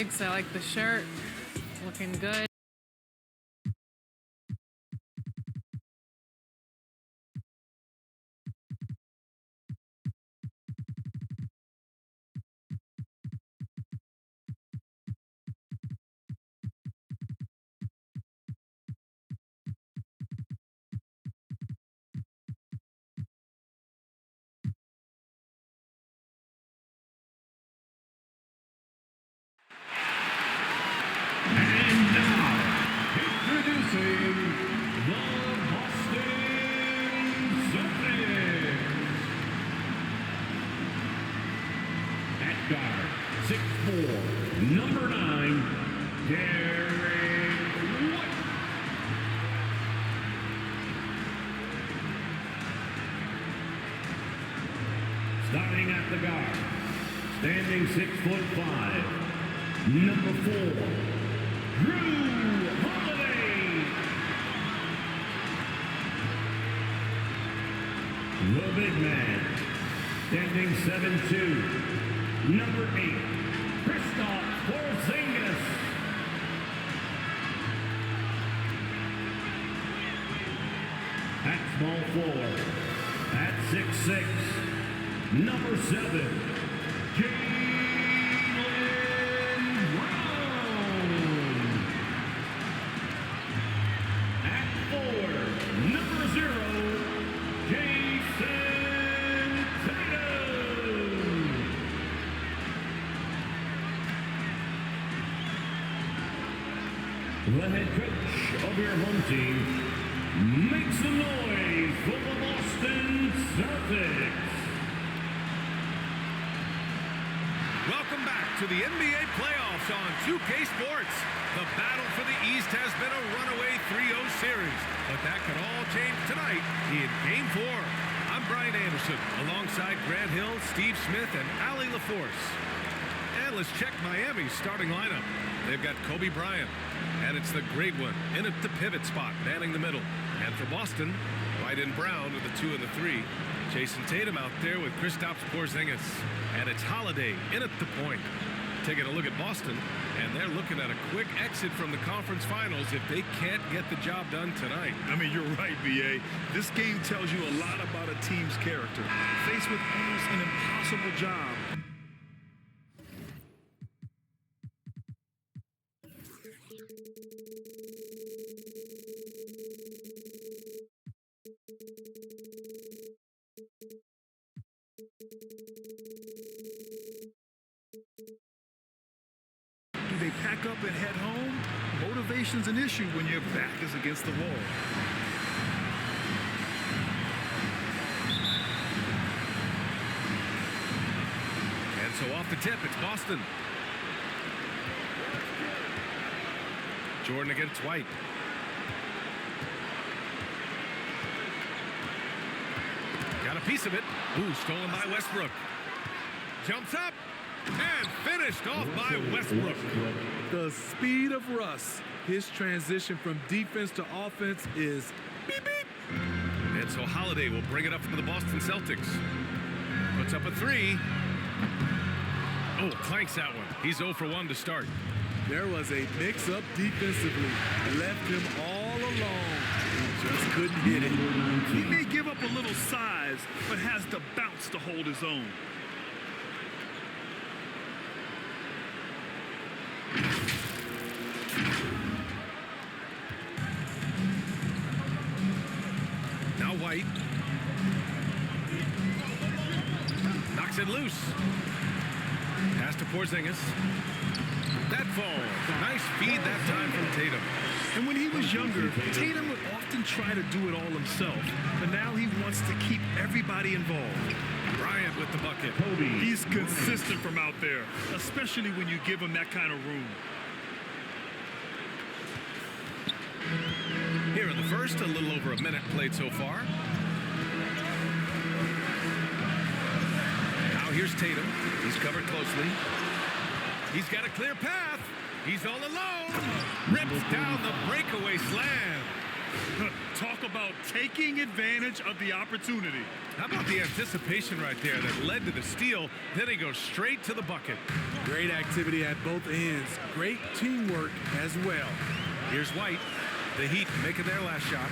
I like the shirt. Looking good. And now, introducing the Boston Celtics. At guard, 6'4", number 9, Derek White. Starting at the guard, standing 6'5", number 4, Drew Holiday. The big man, standing 7'2", number 8, Kristaps Porzingis. At small forward, at 6'6", number 7, the head coach of your home team. Make some noise for the Boston Celtics. Welcome back to the NBA playoffs on 2K Sports. The battle for the East has been a runaway 3-0 series, but that could all change tonight in Game 4. I'm Brian Anderson, alongside Grant Hill, Steve Smith, and Allie LaForce. And let's check Miami's starting lineup. They've got Kobe Bryant, and it's the great one in at the pivot spot, manning the middle. And for Boston, White and Brown with the 2 and the 3. Jason Tatum out there with Kristaps Porzingis. And it's Holiday in at the point. Taking a look at Boston, and they're looking at a quick exit from the conference finals if they can't get the job done tonight. I mean, you're right, B.A. This game tells you a lot about a team's character. Faced with almost an impossible job. Do they pack up and head home? Motivation's an issue when your back is against the wall. And so off the tip, it's Boston. Jordan against White. Got a piece of it. Ooh, stolen by Westbrook. Jumps up and finished off by Westbrook. The speed of Russ. His transition from defense to offense is beep, beep. And so Holiday will bring it up for the Boston Celtics. Puts up a 3. Oh, clanks that one. He's 0 for 1 to start. There was a mix-up defensively. Left him all alone. He just couldn't hit it. He may give up a little size, but has the bounce to hold his own. Now White. Knocks it loose. Pass to Porzingis. That falls. Nice feed that time from Tatum. And when he was younger, Tatum would often try to do it all himself. But now he wants to keep everybody involved. Bryant with the bucket. He's consistent from out there, especially when you give him that kind of room. Here in the first, a little over a minute played so far. Now here's Tatum. He's covered closely. He's got a clear path. He's all alone. Rips down the breakaway slam. Talk about taking advantage of the opportunity. How about the anticipation right there that led to the steal? Then he goes straight to the bucket. Great activity at both ends. Great teamwork as well. Here's White. The Heat making their last shot.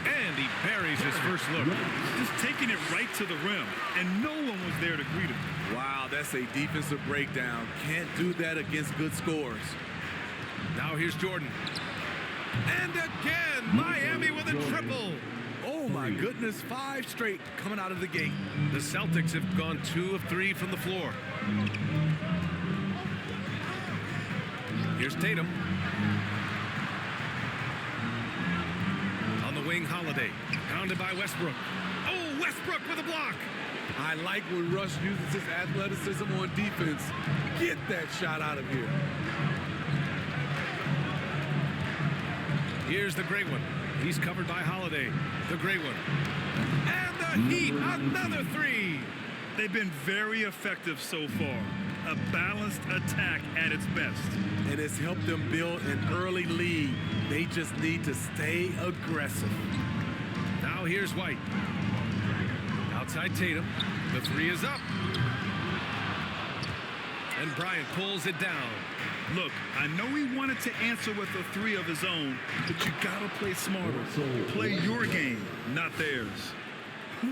And he buries his first look. Just taking it right to the rim, and no one was there to greet him. Wow, that's a defensive breakdown. Can't do that against good scores. Now here's Jordan. And again, Miami with a triple. Oh my goodness, 5 straight coming out of the gate. The Celtics have gone 2 of 3 from the floor. Here's Tatum. On the wing, Holiday. Pounded by Westbrook. Oh, Westbrook with a block. I like when Russ uses his athleticism on defense. Get that shot out of here. Here's the great one. He's covered by Holiday. The great one. And the Heat, another 3. They've been very effective so far. A balanced attack at its best. And it's helped them build an early lead. They just need to stay aggressive. Now here's White. Outside Tatum. The 3 is up. And Bryant pulls it down. Look, I know he wanted to answer with a 3 of his own, but you gotta play smarter. Play your game, not theirs.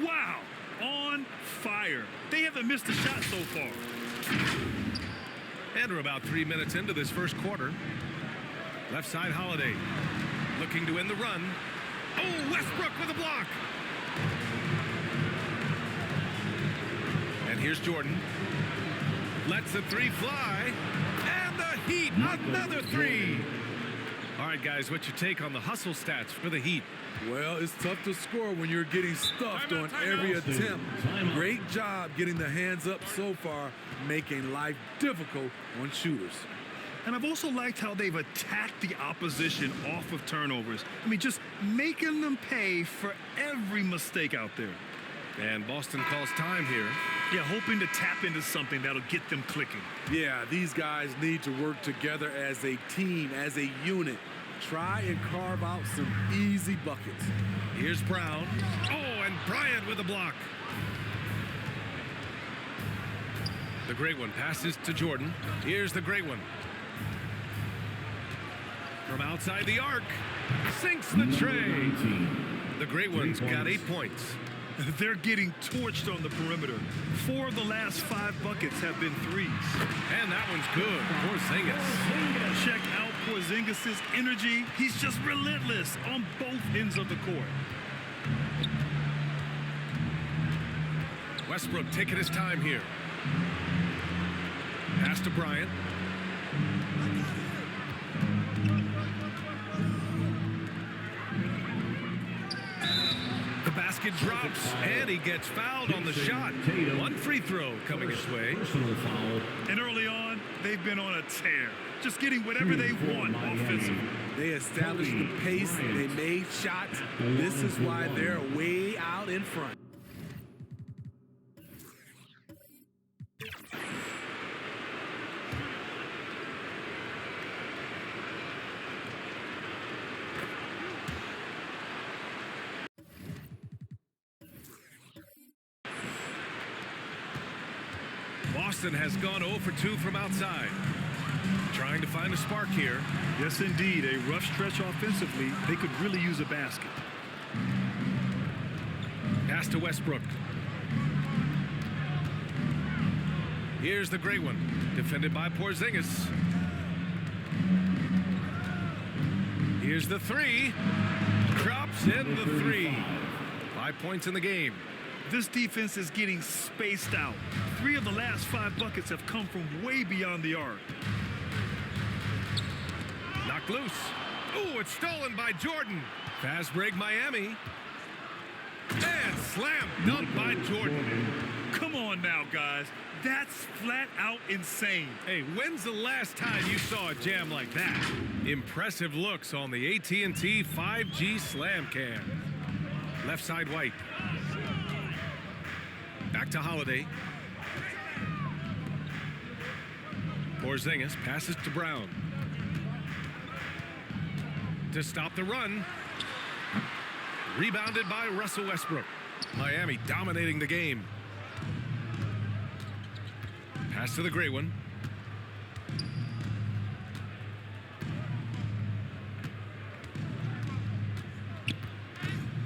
Wow, on fire. They haven't missed a shot so far. And we're about 3 minutes into this first quarter. Left side, Holiday. Looking to end the run. Oh, Westbrook with a block. And here's Jordan. Lets the 3 fly. And the Heat, another 3. All right, guys, what's your take on the hustle stats for the Heat? Well, it's tough to score when you're getting stuffed on every attempt. Great job getting the hands up so far, making life difficult on shooters. And I've also liked how they've attacked the opposition off of turnovers. I mean, just making them pay for every mistake out there. And Boston calls time here. Yeah, hoping to tap into something that'll get them clicking. Yeah, these guys need to work together as a team, as a unit. Try and carve out some easy buckets. Here's Brown. Oh, and Bryant with a block. The great one passes to Jordan. Here's the great one. From outside the arc. Sinks the tray. The great one's got 8 points. They're getting torched on the perimeter. 4 of the last 5 buckets have been 3s. And that one's good. Porzingis. Check out Porzingis' energy. He's just relentless on both ends of the court. Westbrook taking his time here. Pass to Bryant. The basket drops, and he gets fouled on the shot. 1 free throw coming his way. And early on, they've been on a tear. Just getting whatever they want offensively. They established the pace. They made shots. This is why they're way out in front. Boston has gone 0 for 2 from outside. Trying to find a spark here. Yes, indeed. A rough stretch offensively. They could really use a basket. Pass to Westbrook. Here's the great one. Defended by Porzingis. Here's the 3. Drops in the 3. 5 points in the game. This defense is getting spaced out. 3 of the last 5 buckets have come from way beyond the arc. Knocked loose. Oh, it's stolen by Jordan. Fast break Miami. And slam dunk by Jordan. Come on now, guys. That's flat out insane. Hey, when's the last time you saw a jam like that? Impressive looks on the AT&T 5G Slam Cam. Left side White. Back to Holiday. Porzingis passes to Brown. To stop the run. Rebounded by Russell Westbrook. Miami dominating the game. Pass to the gray one.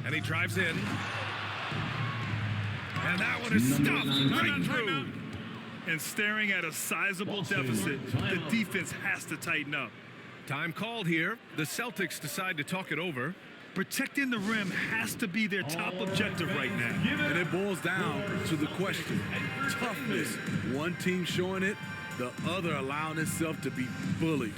And he drives in. And that one is stuffed right through. And staring at a sizable deficit, the defense has to tighten up. Time called here. The Celtics decide to talk it over. Protecting the rim has to be their top objective right now. And it boils down to the question. Toughness. One team showing it, the other allowing itself to be bullied.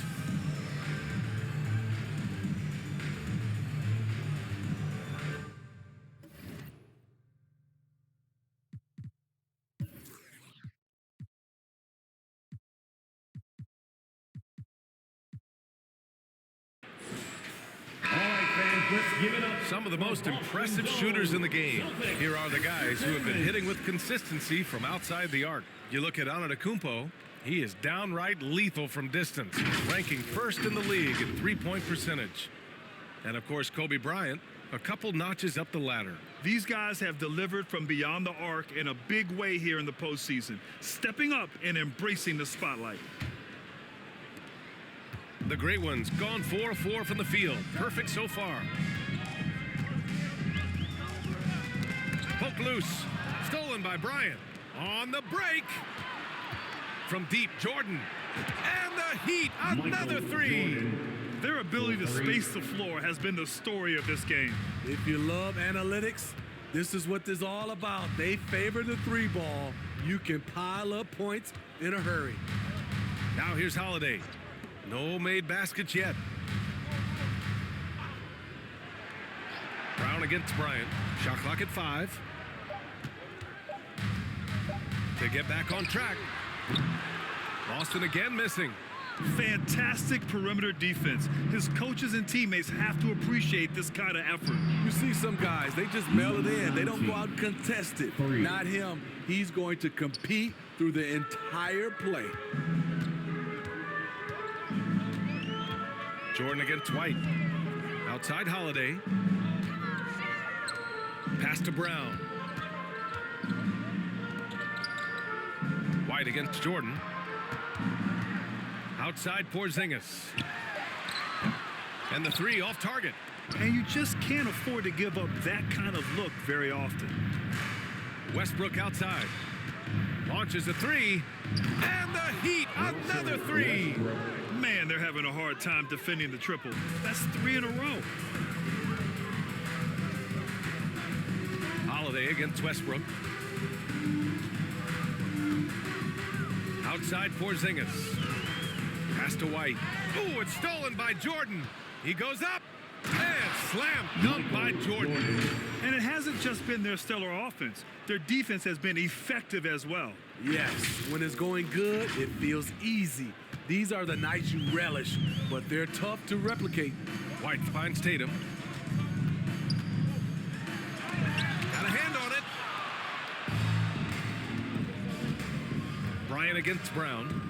Some of the most impressive shooters in the game. Here are the guys who have been hitting with consistency from outside the arc. You look at Antetokounmpo, he is downright lethal from distance, ranking first in the league in three-point percentage. And of course, Kobe Bryant, a couple notches up the ladder. These guys have delivered from beyond the arc in a big way here in the postseason, stepping up and embracing the spotlight. The great ones gone 4-4 from the field. Perfect so far. Poke loose. Stolen by Bryant. On the break. From deep, Jordan. And the Heat, another three. Their ability to space the floor has been the story of this game. If you love analytics, this is what this is all about. They favor the three ball. You can pile up points in a hurry. Now here's Holiday. No made baskets yet. Brown against Bryant. Shot clock at 5. To get back on track. Boston again missing. Fantastic perimeter defense. His coaches and teammates have to appreciate this kind of effort. You see some guys, they just mail it in. They don't go out and contest it. Not him. He's going to compete through the entire play. Jordan against White. Outside Holiday. Pass to Brown. White against Jordan. Outside Porzingis. And the three off target. And you just can't afford to give up that kind of look very often. Westbrook outside. Launches a three. And the Heat, another three. Man, they're having a hard time defending the triple. That's 3 in a row. Holiday against Westbrook. Outside Porzingis. Pass to White. Ooh, it's stolen by Jordan. He goes up and slam dunk by Jordan. And it hasn't just been their stellar offense. Their defense has been effective as well. Yes, when it's going good, it feels easy. These are the nights you relish, but they're tough to replicate. White finds Tatum. Got a hand on it. Bryant against Brown.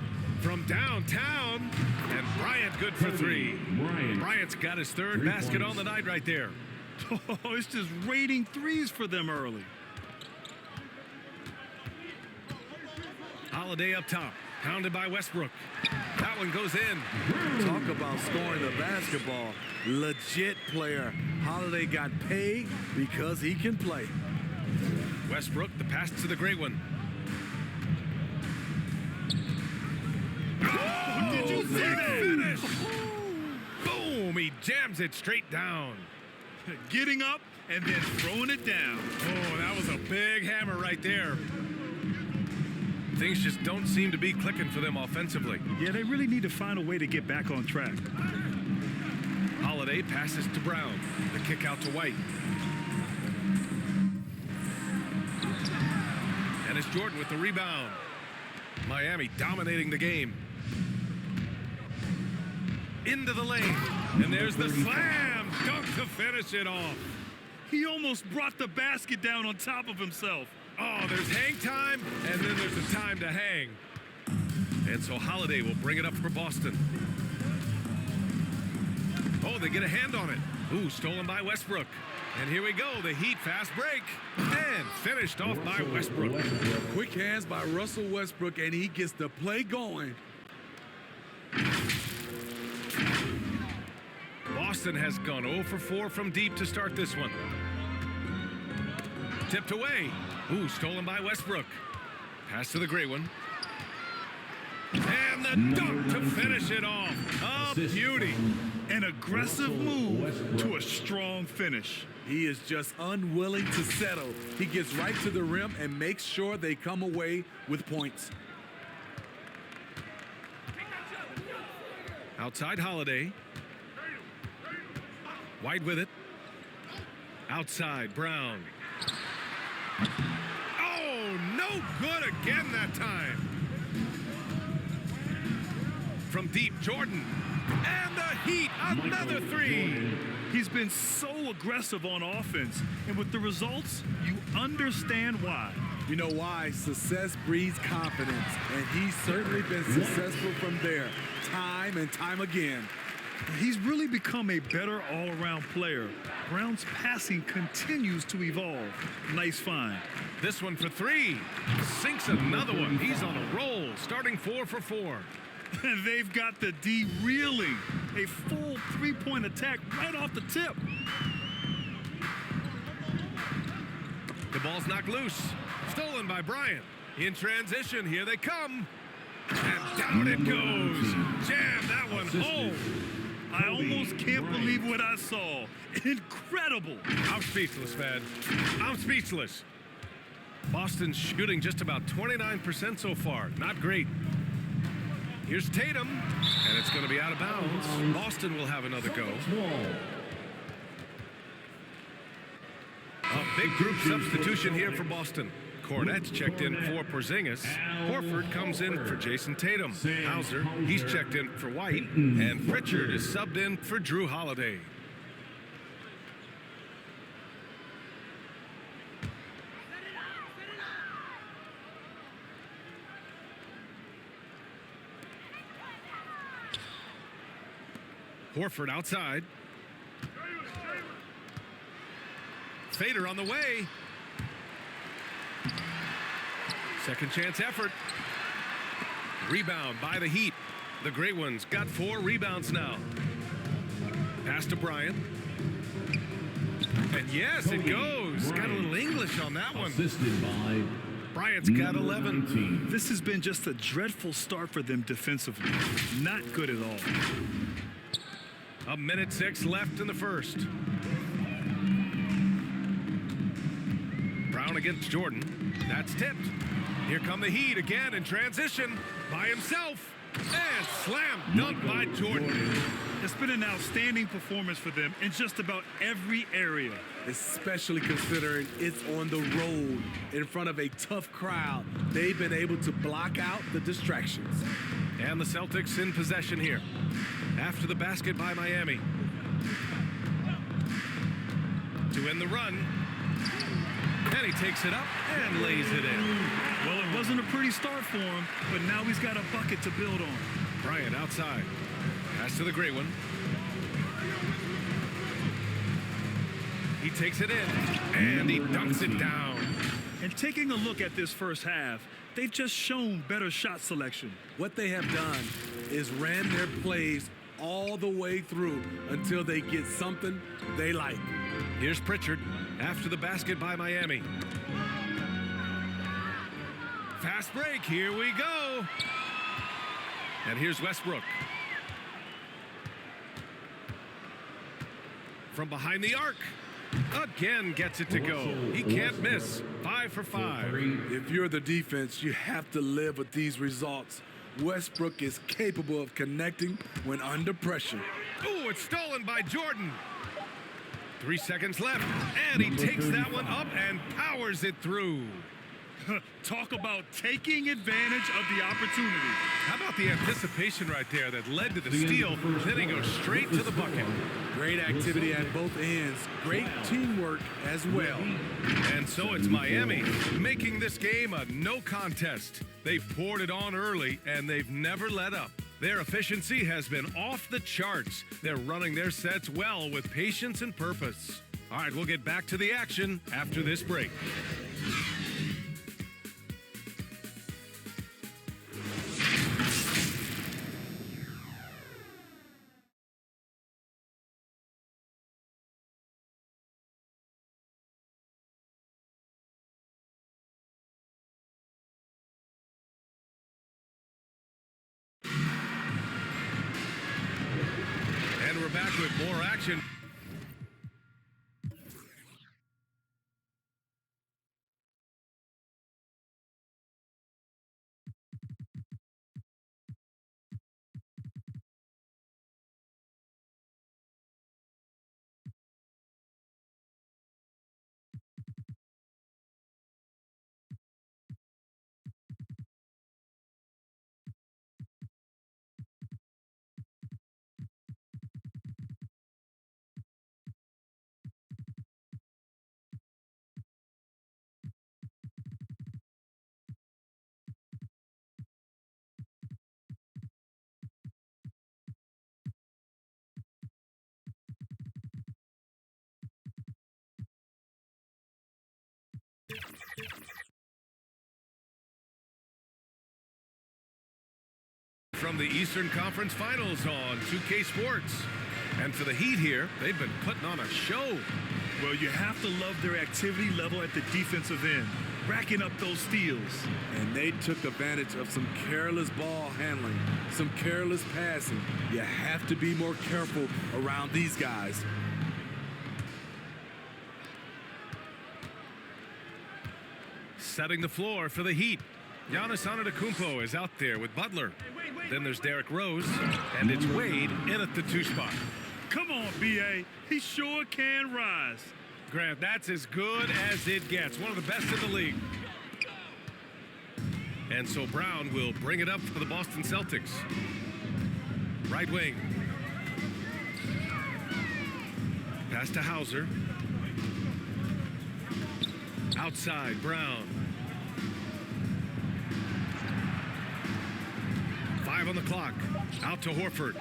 From downtown. And Bryant good for 3. Bryant's got his third basket on the night right there. Oh, it's just raining threes for them early. Holiday up top. Pounded by Westbrook. That one goes in. Talk about scoring the basketball. Legit player. Holiday got paid because he can play. Westbrook, the pass to the great one. Oh, did you see that? Finish. Boom, he jams it straight down. Getting up and then throwing it down. Oh, that was a big hammer right there. Things just don't seem to be clicking for them offensively. Yeah, they really need to find a way to get back on track. Holiday passes to Brown. The kick out to White. And it's Jordan with the rebound. Miami dominating the game. Into the lane. And there's the slam dunk to finish it off. He almost brought the basket down on top of himself. Oh, there's hang time, and then there's a time to hang. And so Holiday will bring it up for Boston. Oh, they get a hand on it. Ooh, stolen by Westbrook. And here we go, the Heat fast break. And finished off by Westbrook. Quick hands by Russell Westbrook, and he gets the play going. Boston has gone 0 for 4 from deep to start this one. Tipped away. Ooh, stolen by Westbrook. Pass to the gray one. And the dunk to finish it off. A beauty. An aggressive move to a strong finish. He is just unwilling to settle. He gets right to the rim and makes sure they come away with points. Outside Holiday. White with it. Outside Brown. Oh, no good again that time. From deep, Jordan. And the Heat, another three. He's been so aggressive on offense, and with the results, you understand why. You know why? Success breeds confidence, and he's certainly been successful from there, time and time again. He's really become a better all-around player. Brown's passing continues to evolve. Nice find. This one for three. Sinks another one. He's on a roll, starting 4 for 4. They've got the D reeling. A full three-point attack right off the tip. The ball's knocked loose. Stolen by Bryant. In transition, here they come. And down it goes. Jam that one home. I almost can't believe what I saw. Incredible. I'm speechless, man. I'm speechless. Boston's shooting just about 29% so far. Not great. Here's Tatum, and it's going to be out of bounds. Boston will have another go. A big group substitution here for Boston. Cornette's checked in for Porzingis. Horford comes in for Jason Tatum. Hauser, he's checked in for White. And Pritchard is subbed in for Drew Holiday. Horford outside. Fader on the way. Second chance effort. Rebound by the Heat. The Great Ones got 4 rebounds now. Pass to Bryant. And yes, it goes. Got a little English on that one. Assisted by Bryant's got 11. This has been just a dreadful start for them defensively. Not good at all. 1:06 left in the first. Brown against Jordan. That's tipped. Here come the Heat again in transition by himself. And slam dunk by Jordan. It's been an outstanding performance for them in just about every area. Especially considering it's on the road in front of a tough crowd. They've been able to block out the distractions. And the Celtics in possession here. After the basket by Miami. To end the run. And he takes it up and lays it in. Well, it wasn't a pretty start for him, but now he's got a bucket to build on. Bryant outside. Pass to the gray one. He takes it in, and he dunks it down. And taking a look at this first half, they've just shown better shot selection. What they have done is ran their plays all the way through until they get something they like. Here's Pritchard after the basket by Miami. Fast break, here we go. And here's Westbrook. From behind the arc. Again gets it to go. He can't miss. 5 for 5. If you're the defense, you have to live with these results. Westbrook is capable of connecting when under pressure. Ooh, it's stolen by Jordan. 3 seconds left, and he takes that one up and powers it through. Talk about taking advantage of the opportunity. How about the anticipation right there that led to the steal, then he goes straight to the bucket. Great activity at both ends. Great teamwork as well. And so it's Miami making this game a no contest. They poured it on early, and they've never let up. Their efficiency has been off the charts. They're running their sets well with patience and purpose. All right, we'll get back to the action after this break. And we're back with more action. From the Eastern Conference Finals on 2K Sports. And for the Heat here, they've been putting on a show. Well, you have to love their activity level at the defensive end, racking up those steals. And they took advantage of some careless ball handling, some careless passing. You have to be more careful around these guys. Setting the floor for the Heat. Giannis Antetokounmpo is out there with Butler. Then there's Derrick Rose, and it's Wade in at the 2 spot. Come on, B.A. He sure can rise. Grant, that's as good as it gets. One of the best in the league. And so Brown will bring it up for the Boston Celtics. Right wing. Pass to Hauser. Outside, Brown. 5 on the clock. Out to Horford.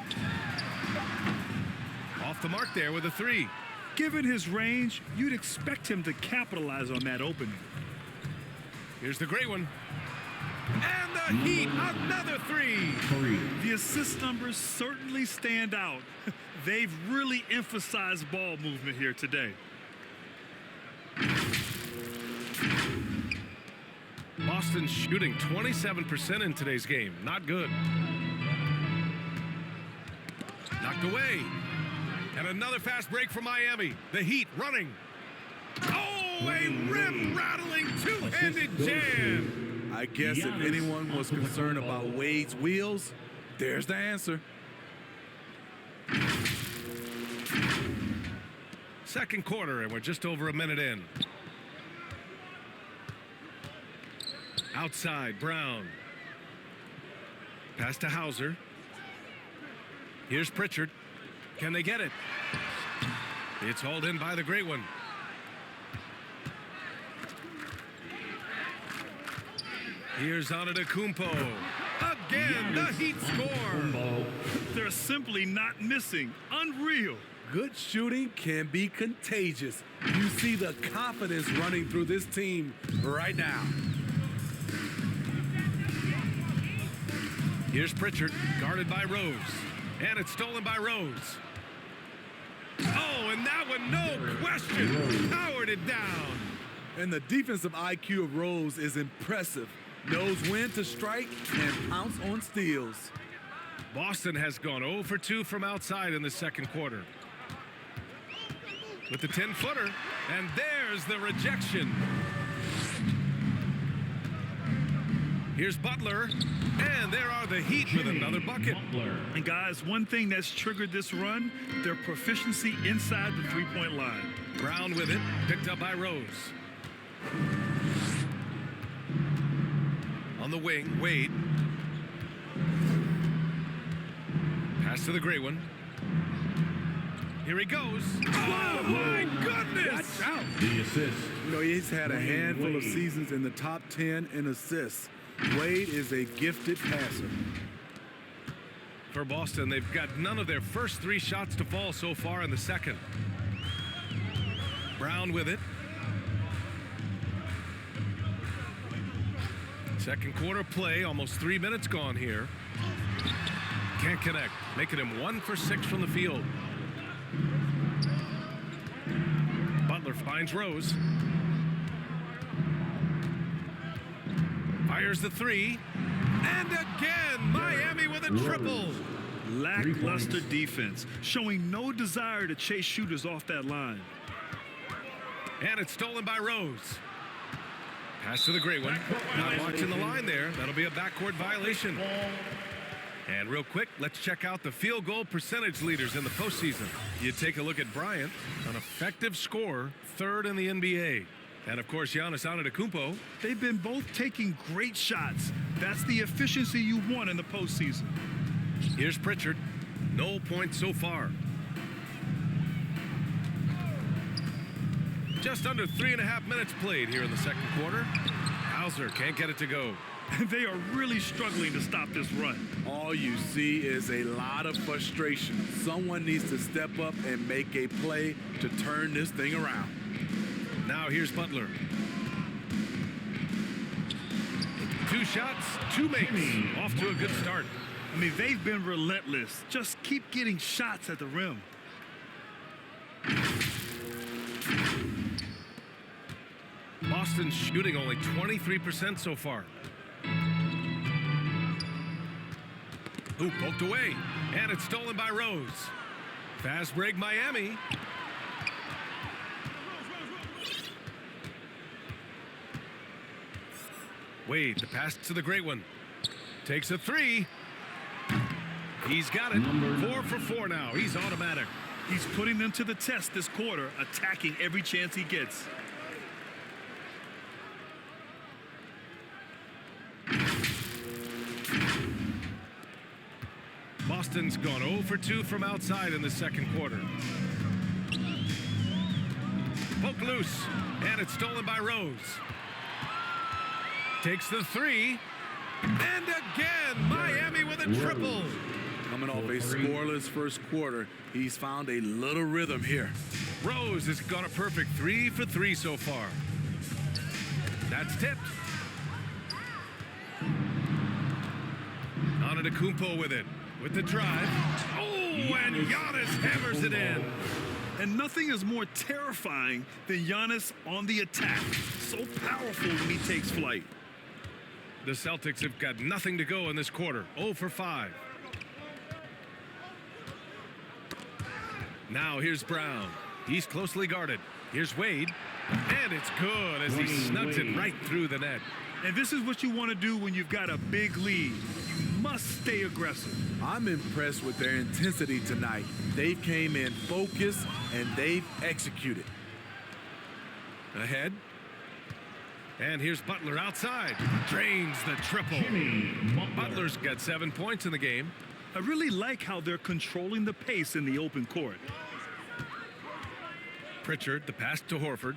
Off the mark there with a 3. Given his range, you'd expect him to capitalize on that opening. Here's the great one. And the Heat, another 3. The assist numbers certainly stand out. They've really emphasized ball movement here today. Boston shooting 27% in today's game. Not good. Knocked away. And another fast break for Miami. The Heat running. Oh, a rim-rattling two-handed jam. I guess if anyone was concerned about Wade's wheels, there's the answer. Second quarter, and we're just over a minute in. Outside, Brown. Pass to Hauser. Here's Pritchard. Can they get it? It's hauled in by the great one. Here's Antetokounmpo. Again, the Heat score. They're simply not missing. Unreal. Good shooting can be contagious. You see the confidence running through this team right now. Here's Pritchard, guarded by Rose. And it's stolen by Rose. Oh, and that one, no question, powered it down. And the defensive IQ of Rose is impressive. Knows when to strike and pounce on steals. Boston has gone 0 for 2 from outside in the second quarter. With the 10-footer, and there's the rejection. Here's Butler, and there are the Heat with another bucket. And guys, one thing that's triggered this run, their proficiency inside the three-point line. Brown with it, picked up by Rose. On the wing, Wade. Pass to the gray one. Here he goes. Oh, my goodness! Watch out. The assist. You know, he's had a handful of seasons in the top 10 in assists. Wade is a gifted passer. For Boston, they've got none of their first 3 shots to fall so far in the second. Brown with it. Second quarter play, almost 3 minutes gone here. Can't connect, making him 1 for 6 from the field. Butler finds Rose. Fires the 3. And again, Miami with a triple. Lackluster defense, showing no desire to chase shooters off that line. And it's stolen by Rose. Pass to the gray one. Not watching the line there. That'll be a backcourt violation. And real quick, let's check out the field goal percentage leaders in the postseason. You take a look at Bryant, an effective scorer, 3rd in the NBA. And of course, Giannis Antetokounmpo. They've been both taking great shots. That's the efficiency you want in the postseason. Here's Pritchard. No points so far. Just under 3.5 minutes played here in the second quarter. Hauser can't get it to go. They are really struggling to stop this run. All you see is a lot of frustration. Someone needs to step up and make a play to turn this thing around. Now here's Butler. 2 shots, 2 makes. Off to a good start. I mean, they've been relentless. Just keep getting shots at the rim. Boston's shooting only 23% so far. Ooh, poked away. And it's stolen by Rose. Fast break, Miami. Wade, the pass to the great one. Takes a 3. He's got it. 4 for 4 now. He's automatic. He's putting them to the test this quarter, attacking every chance he gets. Boston's gone 0 for 2 from outside in the second quarter. Poke loose, and it's stolen by Rose. Takes the 3, and again, Miami with a triple. Coming off a scoreless first quarter, he's found a little rhythm here. Rose has got a perfect 3 for 3 so far. That's tipped. Antetokounmpo with it. With the drive. Oh, and Giannis hammers it in. And nothing is more terrifying than Giannis on the attack. So powerful when he takes flight. The Celtics have got nothing to go in this quarter. 0 for 5. Now here's Brown. He's closely guarded. Here's Wade. And it's good as he snugs it right through the net. And this is what you want to do when you've got a big lead. You must stay aggressive. I'm impressed with their intensity tonight. They came in focused and they've executed. Ahead. And here's Butler outside. Drains the triple. Butler's got 7 points in the game. I really like how they're controlling the pace in the open court. Pritchard, the pass to Horford.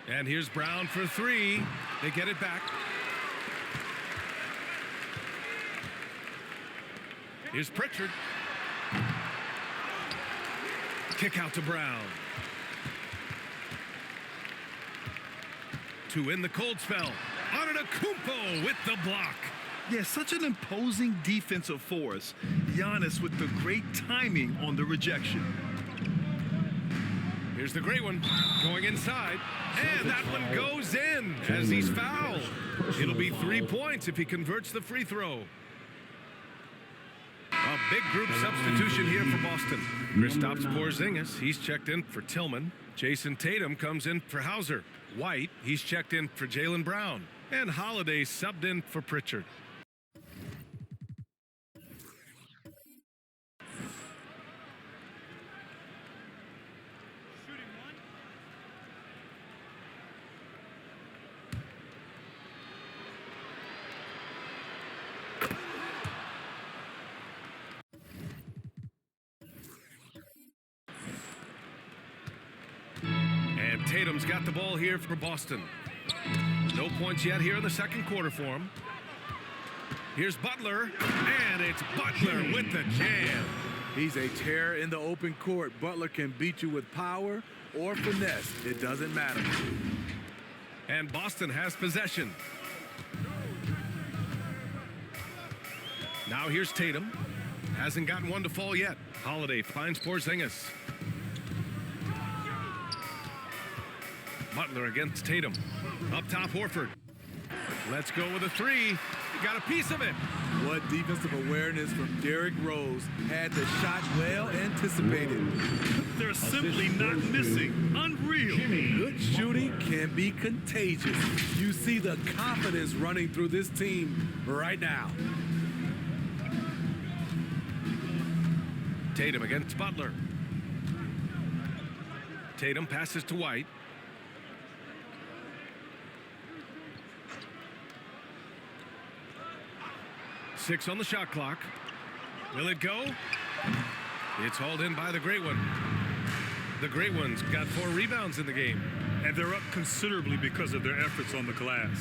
And here's Brown for 3. They get it back. Here's Pritchard. Kick out to Brown. 2 in the cold spell. Antetokounmpo with the block. Yeah, such an imposing defensive force. Giannis with the great timing on the rejection. Here's the great one going inside. And that one goes in as he's fouled. It'll be 3 points if he converts the free throw. A big group substitution here for Boston. Kristaps Porzingis, he's checked in for Tillman. Jason Tatum comes in for Hauser. White, he's checked in for Jaylen Brown. And Holiday subbed in for Pritchard. Tatum's got the ball here for Boston. No points yet here in the second quarter for him. Here's Butler, and it's Butler with the jam. He's a terror in the open court. Butler can beat you with power or finesse. It doesn't matter. And Boston has possession. Now here's Tatum. Hasn't gotten one to fall yet. Holiday finds Porzingis. Butler against Tatum. Up top, Horford. Let's go with a three. He got a piece of it. What defensive awareness from Derrick Rose. Had the shot well anticipated. They're simply not missing. Unreal. Good shooting can be contagious. You see the confidence running through this team right now. Tatum against Butler. Tatum passes to White. Six on the shot clock. Will it go? It's hauled in by the Great One. The Great One's got 4 rebounds in the game. And they're up considerably because of their efforts on the glass.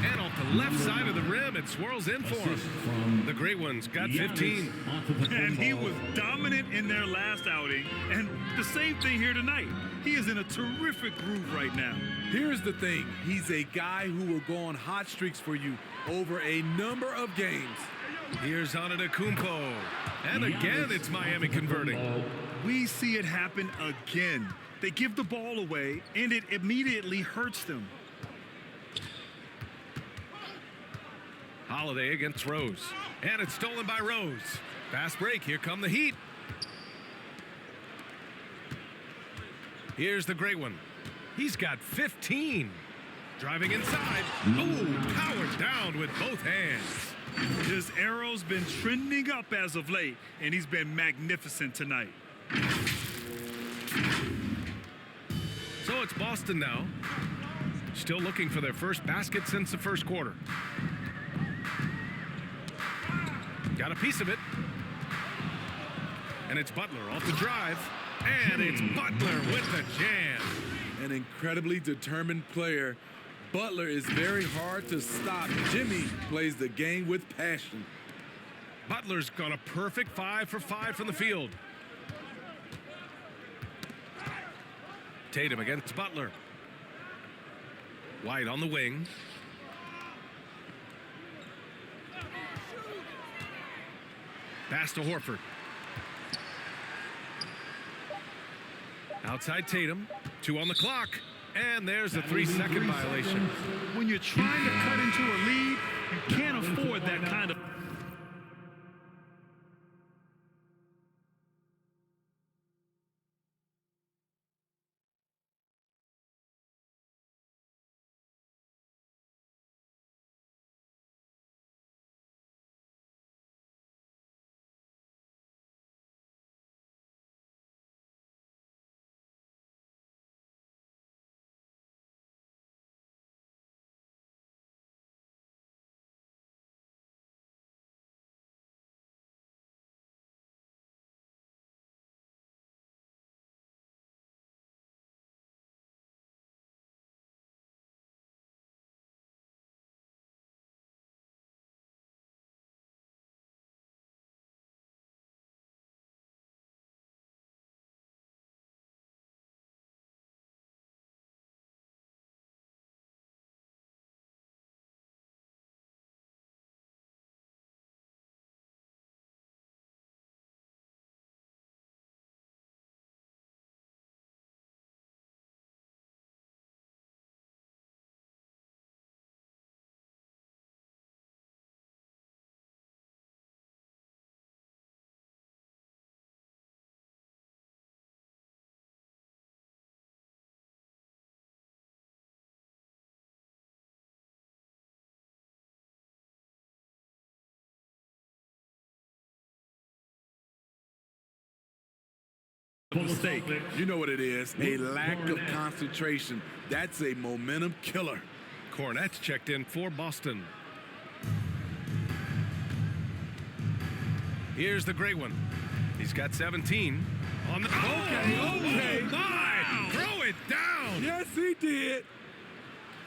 And off the left side of the rim, it swirls in for him. The Great One's got 15. And he was dominant in their last outing. And the same thing here tonight. He is in a terrific groove right now. Here's the thing. He's a guy who will go on hot streaks for you over a number of games. Here's Antetokounmpo. And again, it's Miami converting. We see it happen again. They give the ball away, and it immediately hurts them. Holiday against Rose. And it's stolen by Rose. Fast break. Here come the Heat. Here's the Great One. He's got 15. Driving inside. Oh, powered down with both hands. His arrow's been trending up as of late, and he's been magnificent tonight. So it's Boston now. Still looking for their first basket since the first quarter. Got a piece of it. And it's Butler off the drive. And it's Butler with the jam. An incredibly determined player. Butler is very hard to stop. Jimmy plays the game with passion. Butler's got a perfect 5 for 5 from the field. Tatum against Butler. White on the wing. Pass to Horford. Outside Tatum. 2 on the clock. And there's a 3-second violation. When you're trying to cut into a lead, you can't afford that kind of... Mistake. You know what it is. A lack of concentration. That's a momentum killer. Cornette's checked in for Boston. Here's the Great One. He's got 17 on the... Okay. My! Throw it down. Yes, he did.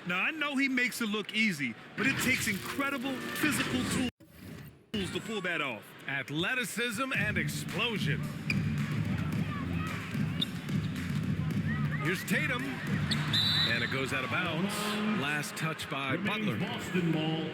Now, I know he makes it look easy, but it takes incredible physical tools to pull that off. Athleticism and explosion. Here's Tatum. And it goes out of bounds. Last touch by Butler. Boston ball.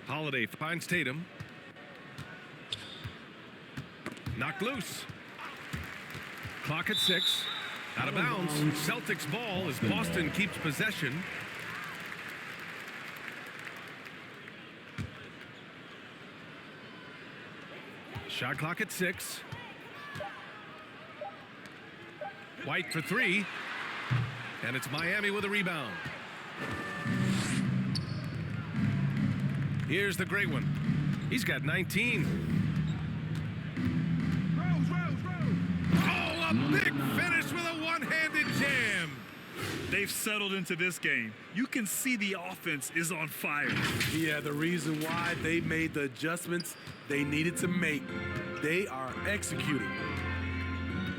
Holiday finds Tatum. Knocked loose. Clock at 6. Out of bounds. Celtics ball as Boston keeps possession. Shot clock at 6. White for 3. And it's Miami with a rebound. Here's the great one. He's got 19. Oh, a big finish with a one-handed jam. They've settled into this game. You can see the offense is on fire. Yeah, the reason why they made the adjustments they needed to make. They are executing.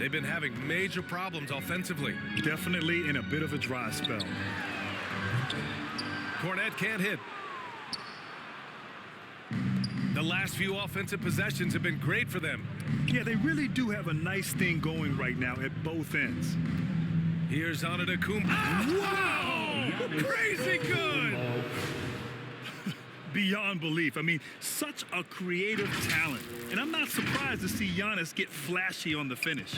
They've been having major problems offensively. Definitely in a bit of a dry spell. Cornette can't hit. The last few offensive possessions have been great for them. Yeah, they really do have a nice thing going right now at both ends. Here's Antetokounmpo. Wow! Crazy good! Beyond belief. I mean, such a creative talent. And I'm not surprised to see Giannis get flashy on the finish.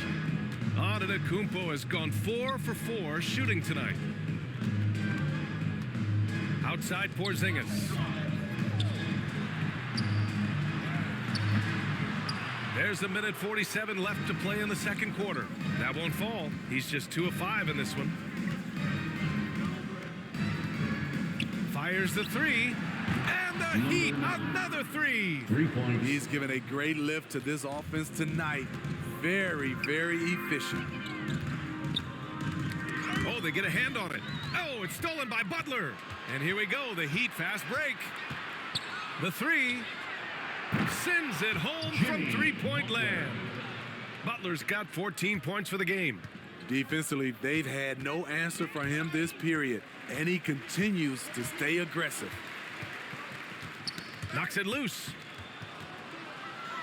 Antetokounmpo has gone 4 for 4 shooting tonight. Outside Porzingis. There's a minute 47 left to play in the second quarter. That won't fall. He's just 2 of 5 in this one. Fires the 3. And the Heat, another 3. 3 points. He's given a great lift to this offense tonight. Very, very efficient. Oh, they get a hand on it. Oh, it's stolen by Butler. And here we go, the Heat fast break. The 3. Sends it home from three-point land. Butler's got 14 points for the game. Defensively, they've had no answer for him this period, and he continues to stay aggressive. Knocks it loose.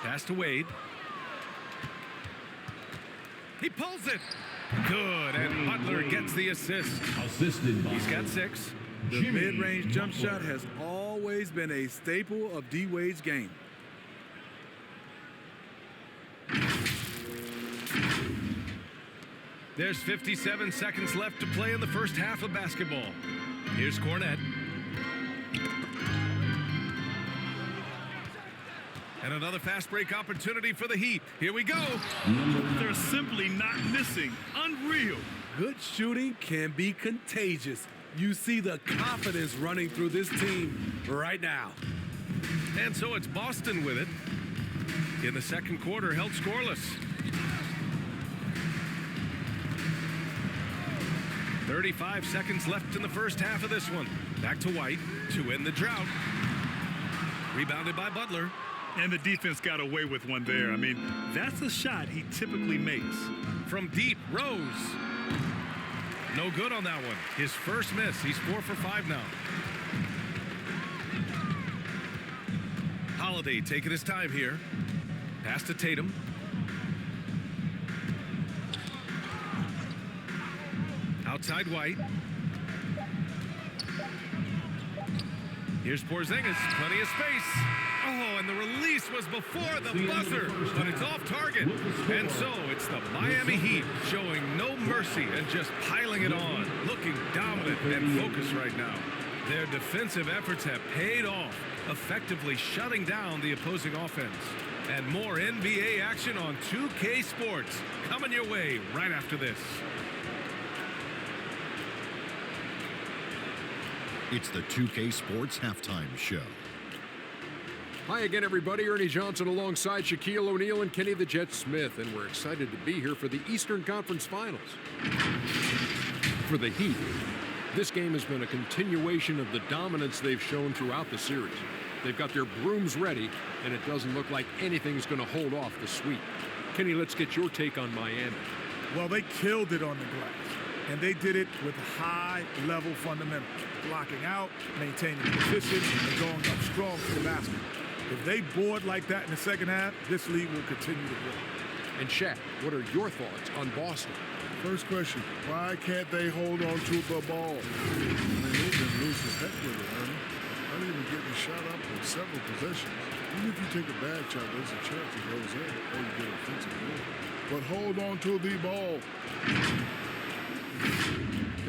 Pass to Wade. He pulls it. Good, and Butler gets the assist. Assisted by. He's got 6. The mid-range jump shot has always been a staple of D-Wade's game. There's 57 seconds left to play in the first half of basketball. Here's Cornette. And another fast break opportunity for the Heat. Here we go. They're simply not missing. Unreal. Good shooting can be contagious. You see the confidence running through this team right now. And so it's Boston with it. In the second quarter, held scoreless. 35 seconds left in the first half of this one. Back to White to end the drought. Rebounded by Butler. And the defense got away with one there. I mean, that's a shot he typically makes. From deep, Rose. No good on that one. His first miss. He's 4 for 5 now. Holiday taking his time here. Pass to Tatum. Outside White. Here's Porzingis. Plenty of space. Oh, and the release was before the buzzer, but it's off target. And so it's the Miami Heat showing no mercy and just piling it on, looking dominant and focused right now. Their defensive efforts have paid off, effectively shutting down the opposing offense. And more NBA action on 2K Sports coming your way right after this. It's the 2K Sports Halftime Show. Hi again, everybody. Ernie Johnson alongside Shaquille O'Neal and Kenny the Jet Smith, and we're excited to be here for the Eastern Conference Finals. For the Heat, this game has been a continuation of the dominance they've shown throughout the series. They've got their brooms ready, and it doesn't look like anything's going to hold off the sweep. Kenny, let's get your take on Miami. Well, they killed it on the glass, and they did it with high-level fundamentals, blocking out, maintaining position, and going up strong to the basket. If they board like that in the second half, this league will continue to grow. And Shaq, what are your thoughts on Boston? First question, why can't they hold on to the ball? I mean, they've been loose as heck with it, Ernie. Not even getting shot up in several possessions. Even if you take a bad shot, there's a chance it goes in or you get offensive board. But hold on to the ball.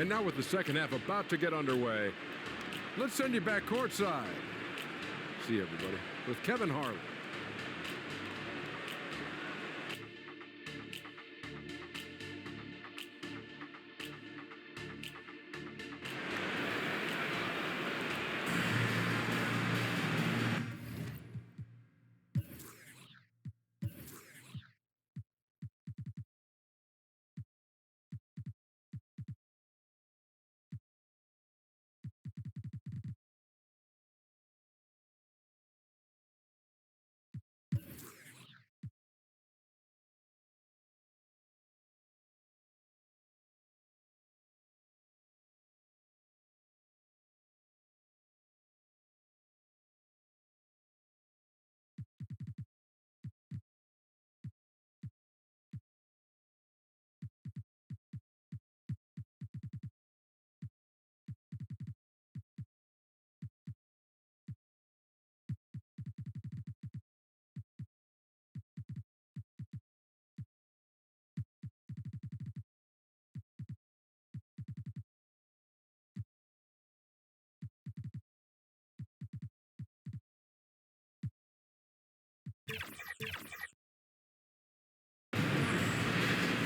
And now with the second half about to get underway, let's send you back courtside. See you, everybody, with Kevin Harlan.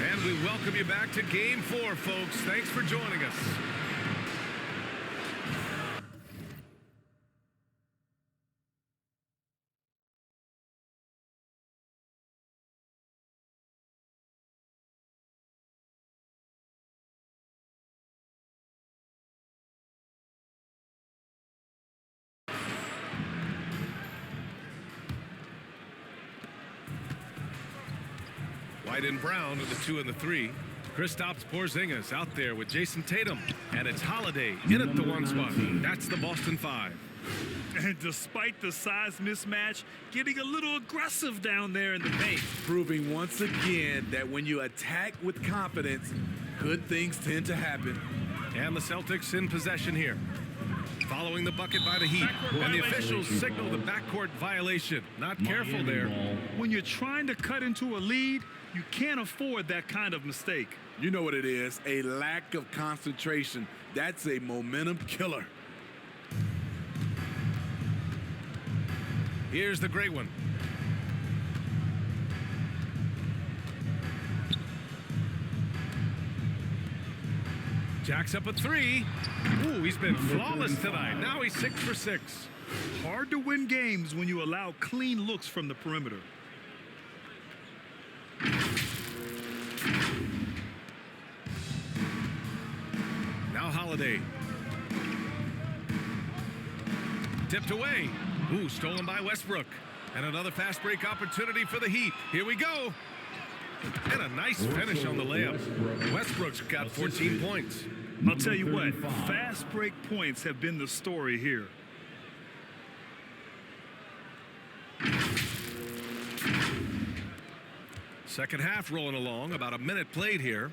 And we welcome you back to Game 4, folks. Thanks for joining us. White and Brown are the 2 and the 3. Kristaps Porzingis out there with Jason Tatum. And it's Holiday in at the 1 spot. That's the Boston 5. And despite the size mismatch, getting a little aggressive down there in the paint. Proving once again that when you attack with confidence, good things tend to happen. And the Celtics in possession here. Following the bucket by the Heat. And the officials signal the backcourt violation. Not careful there. When you're trying to cut into a lead, you can't afford that kind of mistake. You know what it is, a lack of concentration. That's a momentum killer. Here's the great one. Jacks up a 3. Ooh, he's been flawless tonight. Now he's 6 for 6. Hard to win games when you allow clean looks from the perimeter. Now Holiday. Tipped away. Ooh, stolen by Westbrook. And another fast break opportunity for the Heat. Here we go. And a nice finish on the layup. Westbrook's got 14 points. I'll tell you what, fast break points have been the story here. Second half rolling along, about a minute played here.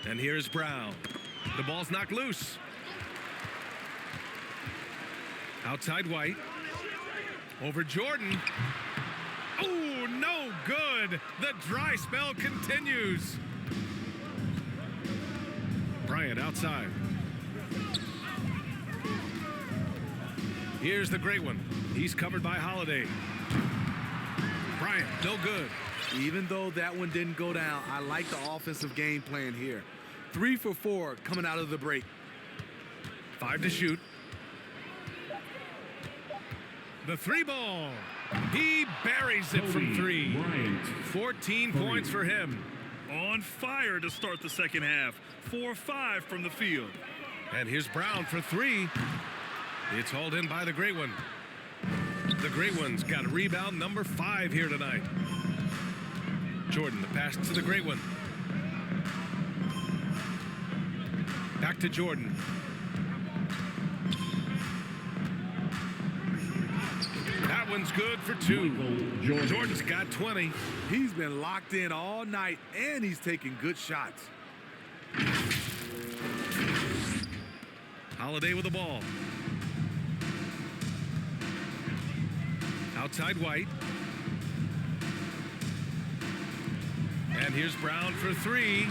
And here's Brown. The ball's knocked loose. Outside White. Over Jordan. Oh, no good. The dry spell continues. Bryant outside. Here's the great one. He's covered by Holiday. Bryant, no good. Even though that one didn't go down, I like the offensive game plan here. 3 for 4 coming out of the break. 5 to shoot. The three ball. He buries it from three. Bryant. 14 points for him. On fire to start the second half. 4-5 from the field. And here's Brown for three. It's hauled in by the Great One. The Great One's got rebound number 5 here tonight. Jordan, the pass to the Great One. Back to Jordan. That one's good for 2. Jordan's got 20. He's been locked in all night, and he's taking good shots. Holiday with the ball. Outside White. And here's Brown for 3.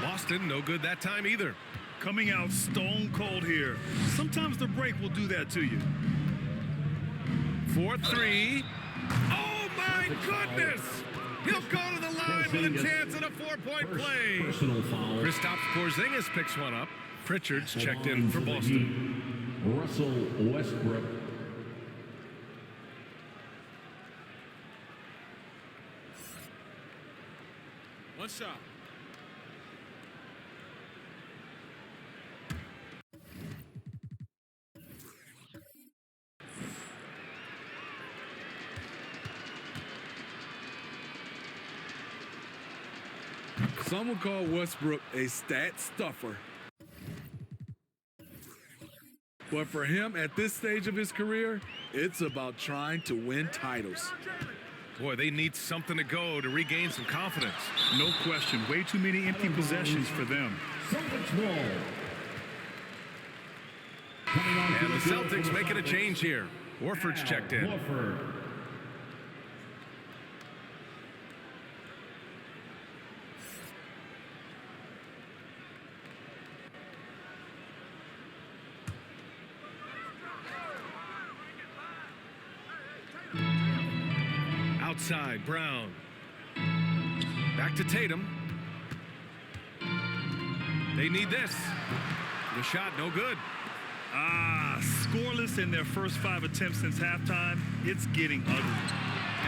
Boston, no good that time either. Coming out stone cold here. Sometimes the break will do that to you. 4-3. Oh, my goodness! He'll go to the line with a chance at a 4-point play. Personal foul. Kristaps Porzingis picks one up. Pritchard's checked in for Boston. Russell Westbrook. One shot. Some would call Westbrook a stat stuffer. But for him at this stage of his career, it's about trying to win titles. Boy, they need something to go to regain some confidence. No question. Way too many empty possessions for them. Celtics ball. And the Celtics making a change here. Warford's checked in. Warford. Outside, Brown. Back to Tatum. They need this. The shot, no good. Scoreless in their first 5 attempts since halftime. It's getting ugly.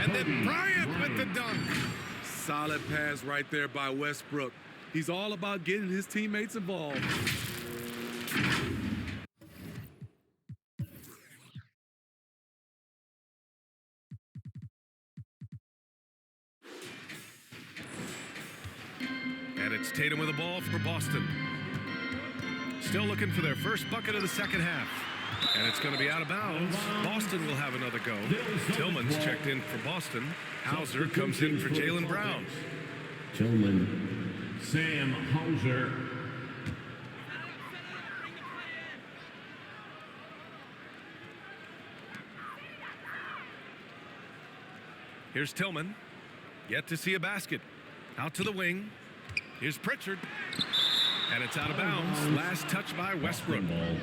And then Bryant with the dunk. Solid pass right there by Westbrook. He's all about getting his teammates involved. And it's Tatum with the ball for Boston. Still looking for their first bucket of the second half. And it's going to be out of bounds. Boston will have another go. Tillman's checked in for Boston. Hauser comes in for Jaylen Brown. Tillman. Sam Hauser. Here's Tillman. Yet to see a basket. Out to the wing. Here's Pritchard. And it's out of bounds. Last touch by Westbrook. Ball.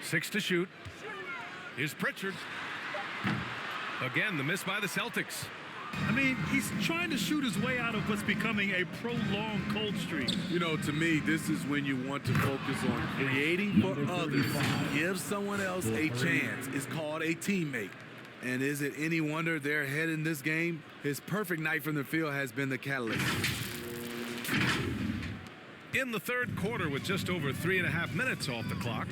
Six to shoot. Here's Pritchard. Again, the miss by the Celtics. I mean, he's trying to shoot his way out of what's becoming a prolonged cold streak. You know, to me, this is when you want to focus on creating for others. Give someone else a chance. It's called a teammate. And is it any wonder they're ahead in this game? His perfect night from the field has been the catalyst. In the third quarter with just over 3.5 minutes off the clock.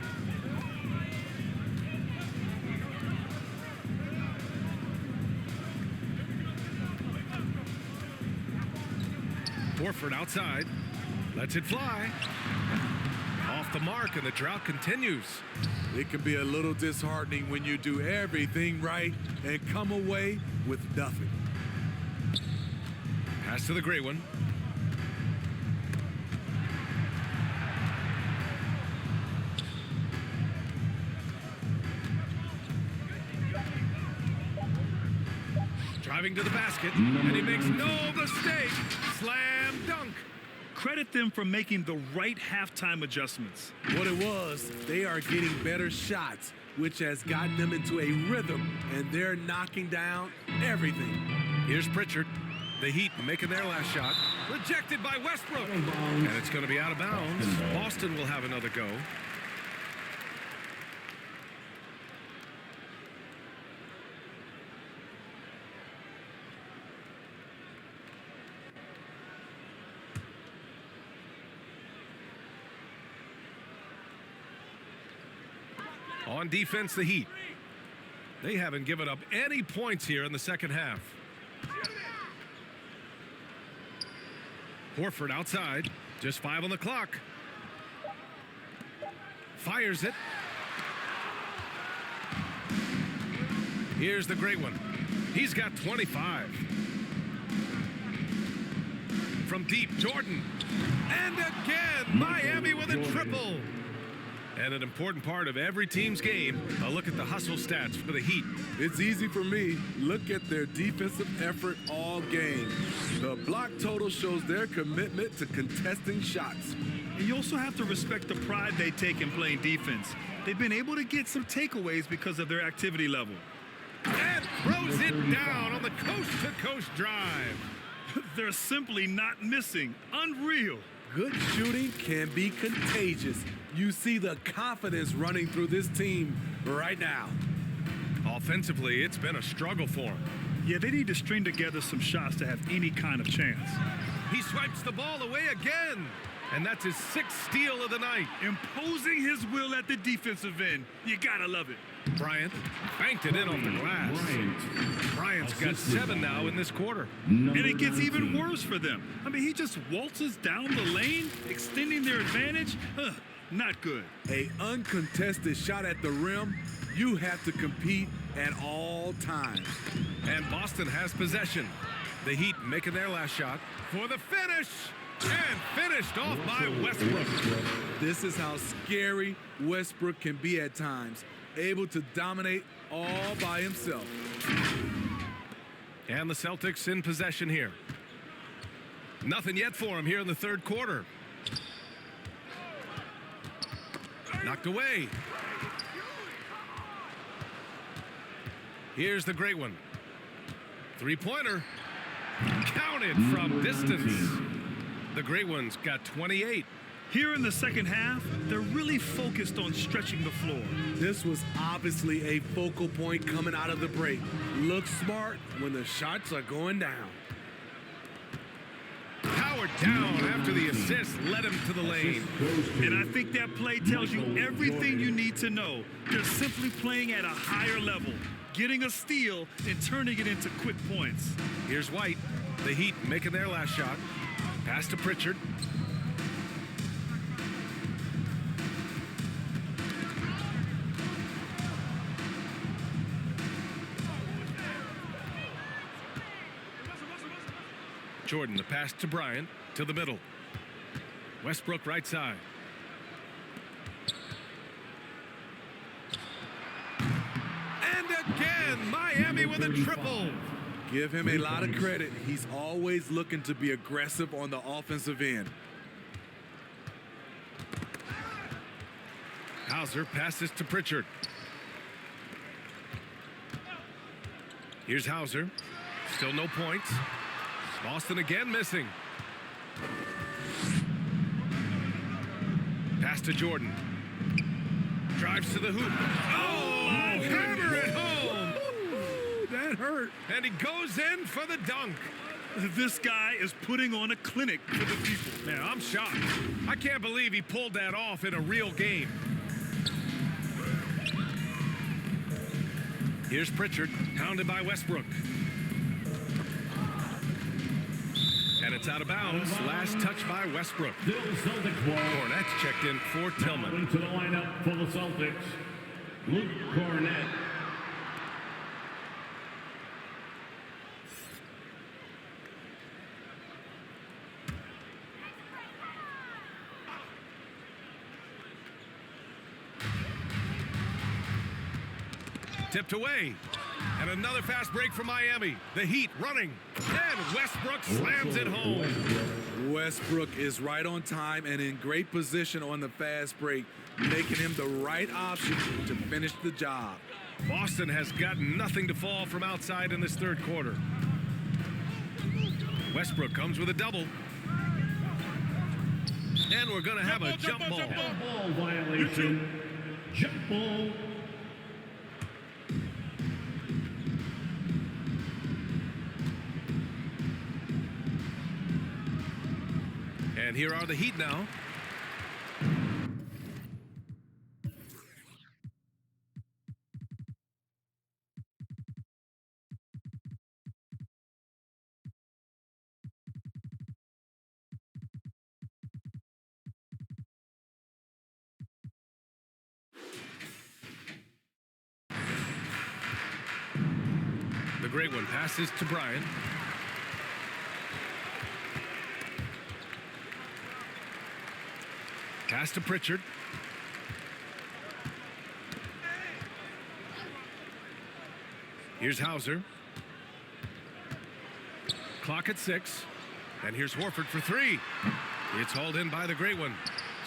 Warford outside, lets it fly. Off the mark, and the drought continues. It can be a little disheartening when you do everything right and come away with nothing. Pass to the Great One. Driving to the basket, and he makes no mistake. Slam dunk. Credit them for making the right halftime adjustments. What it was, they are getting better shots, which has gotten them into a rhythm, and they're knocking down everything. Here's Pritchard. The Heat making their last shot. Rejected by Westbrook. And it's going to be out of bounds. Boston will have another go. On defense, the Heat. They haven't given up any points here in the second half. Horford outside. Just 5 on the clock. Fires it. Here's the great one. He's got 25. From deep, Jordan. And again, Miami with a triple. And an important part of every team's game, a look at the hustle stats for the Heat. It's easy for me. Look at their defensive effort all game. The block total shows their commitment to contesting shots. And you also have to respect the pride they take in playing defense. They've been able to get some takeaways because of their activity level. And throws it down on the coast-to-coast drive. They're simply not missing. Unreal. Good shooting can be contagious. You see the confidence running through this team right now. Offensively, it's been a struggle for him. Yeah, they need to string together some shots to have any kind of chance. He swipes the ball away again. And that's his 6th steal of the night. Imposing his will at the defensive end. You gotta love it. Bryant banked it in off the glass. Bryant's got 7 now in this quarter. And it gets even worse for them. I mean, he just waltzes down the lane, extending their advantage. Not good. A uncontested shot at the rim, you have to compete at all times. And Boston has possession. The Heat making their last shot for the finish. And finished off by Westbrook. This is how scary Westbrook can be at times. Able to dominate all by himself. And the Celtics in possession here. Nothing yet for him here in the third quarter. Knocked away. Here's the great one. 3-pointer. Counted from distance. The great one's got 28. Here in the second half, they're really focused on stretching the floor. This was obviously a focal point coming out of the break. Look smart when the shots are going down. Powered down after the assist led him to the lane. And I think that play tells you everything you need to know. They're simply playing at a higher level, getting a steal and turning it into quick points. Here's White. The Heat making their last shot. Pass to Pritchard. Jordan, the pass to Bryant, to the middle. Westbrook right side. And again, Miami with a triple. Give him a lot of credit. He's always looking to be aggressive on the offensive end. Hauser passes to Pritchard. Here's Hauser. Still no points. Boston again missing. Pass to Jordan. Drives to the hoop. Oh, hammer it home. That hurt. And he goes in for the dunk. This guy is putting on a clinic for the people. Man, I'm shocked. I can't believe he pulled that off in a real game. Here's Pritchard, hounded by Westbrook. And it's out of bounds. Last touch by Westbrook. Cornette's checked in for Tillman. Coming to the lineup for the Celtics, Luke Cornette. Tipped away. And another fast break for Miami. The Heat running. And Westbrook slams it home. Westbrook is right on time and in great position on the fast break, making him the right option to finish the job. Boston has got nothing to fall from outside in this third quarter. Westbrook comes with a double. And we're going to have a jump ball. Ball violation. Jump ball. And here are the Heat now. The great one passes to Bryant. Pass to Pritchard. Here's Hauser. Clock at 6. And here's Horford for 3. It's hauled in by the great one.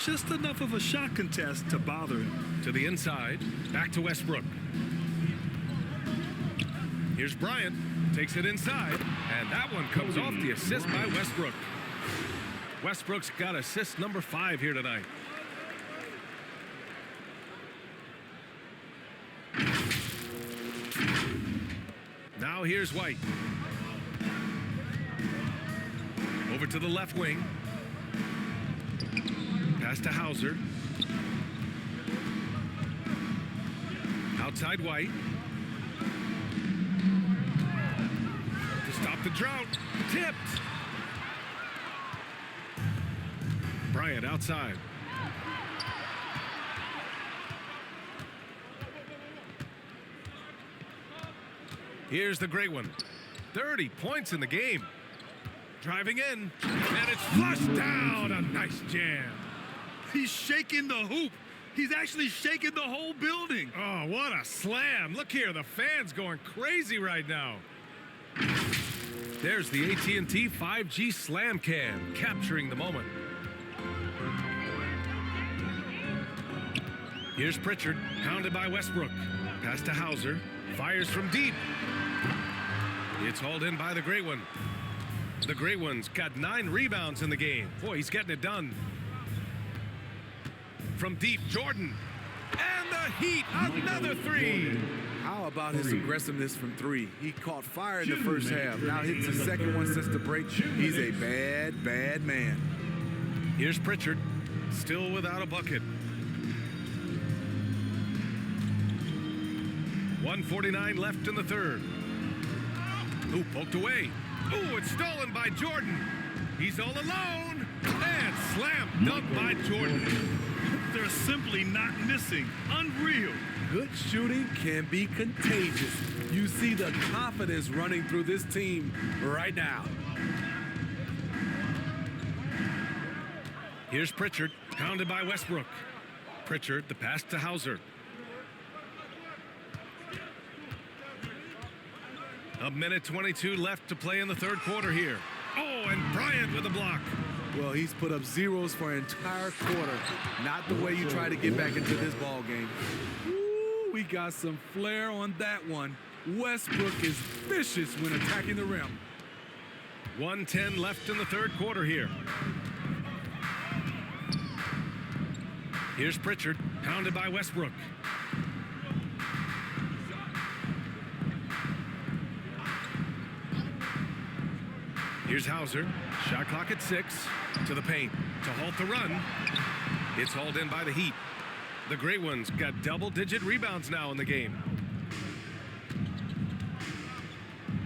Just enough of a shot contest to bother him. To the inside. Back to Westbrook. Here's Bryant. Takes it inside. And that one comes off the assist by Westbrook. Westbrook's got assist number 5 here tonight. Now here's White. Over to the left wing. Pass to Hauser. Outside White. To stop the drought. Tipped. Bryant outside. Here's the great one. 30 points in the game. Driving in. And it's flushed down. A nice jam. He's shaking the hoop. He's actually shaking the whole building. Oh, what a slam. Look here. The fans going crazy right now. There's the AT&T 5G Slam Cam capturing the moment. Here's Pritchard, pounded by Westbrook. Pass to Hauser, fires from deep. It's hauled in by the great one. The great one's got 9 rebounds in the game. Boy, he's getting it done. From deep, Jordan. And the Heat, another 3. How about his aggressiveness from 3? He caught fire in the first half. Now hits the second one since the break. He's a bad, bad man. Here's Pritchard, still without a bucket. 1:49 left in the third. Ooh, poked away. Ooh, it's stolen by Jordan. He's all alone. And slam dunk by Jordan. They're simply not missing. Unreal. Good shooting can be contagious. You see the confidence running through this team right now. Here's Pritchard, pounded by Westbrook. Pritchard, the pass to Hauser. A minute 22 left to play in the third quarter here. Oh, and Bryant with a block. Well, he's put up zeros for an entire quarter. Not the way you try to get back into this ball game. Ooh, we got some flair on that one. Westbrook is vicious when attacking the rim. 1:10 left in the third quarter here. Here's Pritchard, pounded by Westbrook. Here's Hauser, shot clock at 6, to the paint, to halt the run. It's hauled in by the Heat. The great ones got double-digit rebounds now in the game.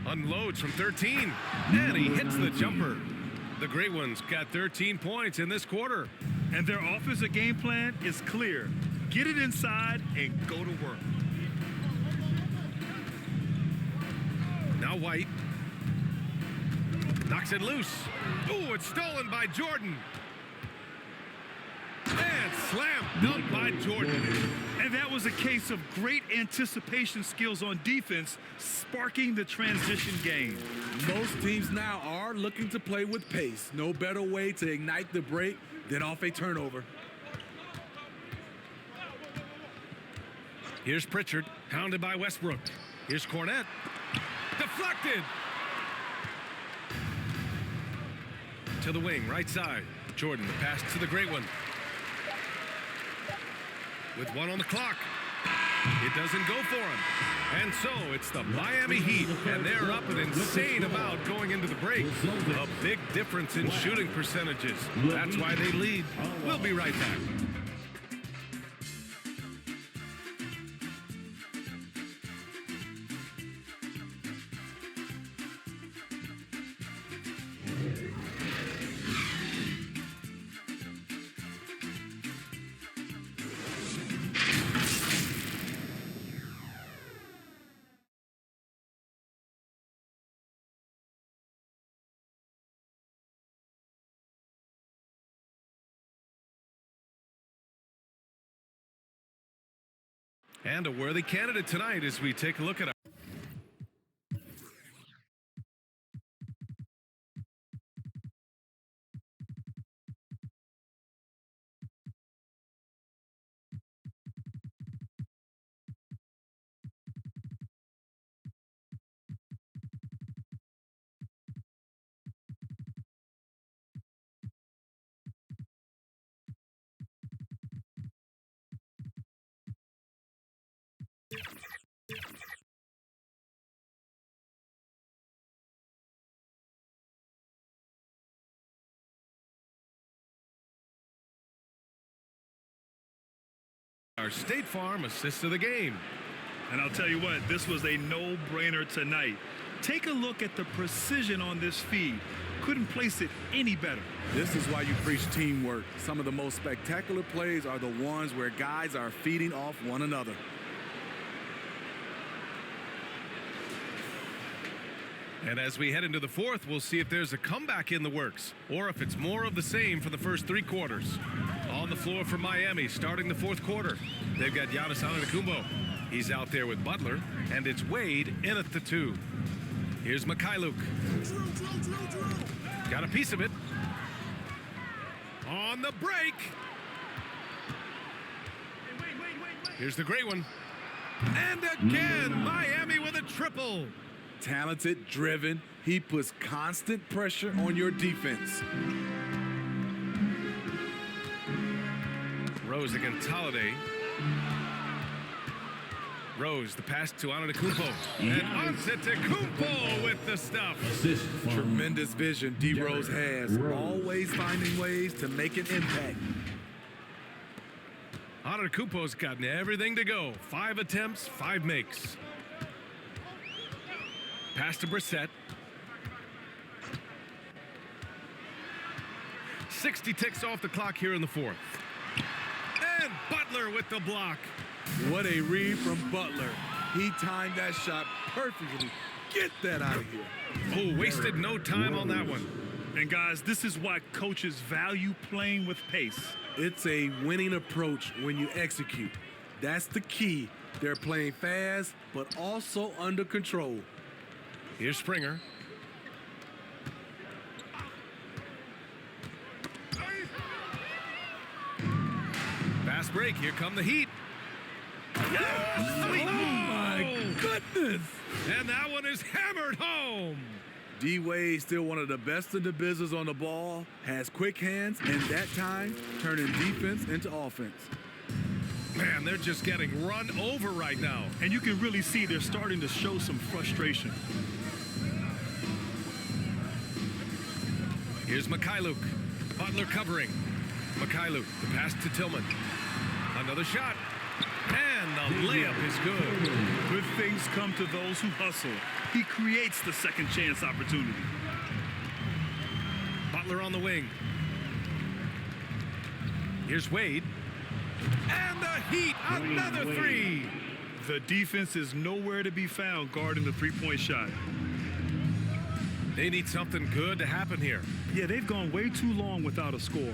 Unloads from 13, and he hits the jumper. The great ones got 13 points in this quarter. And their offensive game plan is clear. Get it inside and go to work. Now White. Knocks it loose. Ooh, it's stolen by Jordan. And slam dunk by Jordan. And that was a case of great anticipation skills on defense, sparking the transition game. Most teams now are looking to play with pace. No better way to ignite the break than off a turnover. Here's Pritchard, hounded by Westbrook. Here's Cornette. Deflected. to the wing, right side. Jordan, the pass to the great one. With 1 on the clock. It doesn't go for him. And so it's the Miami Heat, and they're up an insane amount going into the break. A big difference in shooting percentages. That's why they lead. We'll be right back. And a worthy candidate tonight as we take a look at our State Farm assist of the game. And I'll tell you what, this was a no-brainer tonight. Take a look at the precision on this feed. Couldn't place it any better. This is why you preach teamwork. Some of the most spectacular plays are the ones where guys are feeding off one another. And as we head into the fourth, we'll see if there's a comeback in the works or if it's more of the same for the first 3 quarters. On the floor for Miami, starting the fourth quarter. They've got Giannis Antetokounmpo. He's out there with Butler, and it's Wade in at the 2. Here's Mikhailuk. Got a piece of it. On the break. Here's the great one. And again, Miami with a triple. Talented, driven, he puts constant pressure on your defense. Rose against Holiday. Rose, the pass to Antetokounmpo. And Antetokounmpo with the stuff. Tremendous vision D. Rose has, always finding ways to make an impact. Antetokounmpo's gotten everything to go. 5 attempts, 5 makes. Pass to Brissett. 60 ticks off the clock here in the fourth. And Butler with the block. What a read from Butler. He timed that shot perfectly. Get that out of here. Oh, wasted no time on that one. And guys, this is why coaches value playing with pace. It's a winning approach when you execute. That's the key. They're playing fast, but also under control. Here's Springer. Fast break. Here come the Heat. Oh, my goodness. And that one is hammered home. D. Wade, still one of the best in the business on the ball, has quick hands, and that time, turning defense into offense. Man, they're just getting run over right now. And you can really see they're starting to show some frustration. Here's Mikhailuk. Butler covering. Mikhailuk, the pass to Tillman. Another shot. And the layup is good. Good things come to those who hustle. He creates the second chance opportunity. Butler on the wing. Here's Wade. And the Heat, another 3. The defense is nowhere to be found guarding the three-point shot. They need something good to happen here. Yeah, they've gone way too long without a score.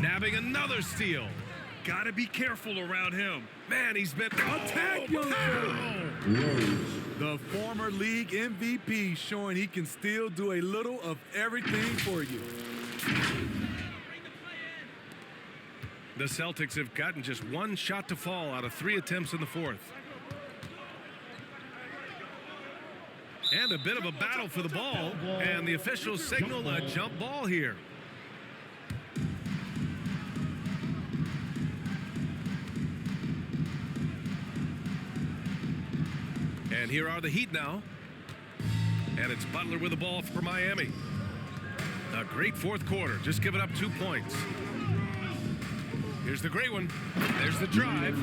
Nabbing another steal. Gotta be careful around him. Man, he's been Attack, the former league MVP, showing he can still do a little of everything for you. The Celtics have gotten just 1 shot to fall out of 3 attempts in the fourth. And a bit of a battle for the ball, and the officials signal a jump ball here. And here are the Heat now. And it's Butler with the ball for Miami. A great fourth quarter, just giving up 2 points. Here's the great one. There's the drive.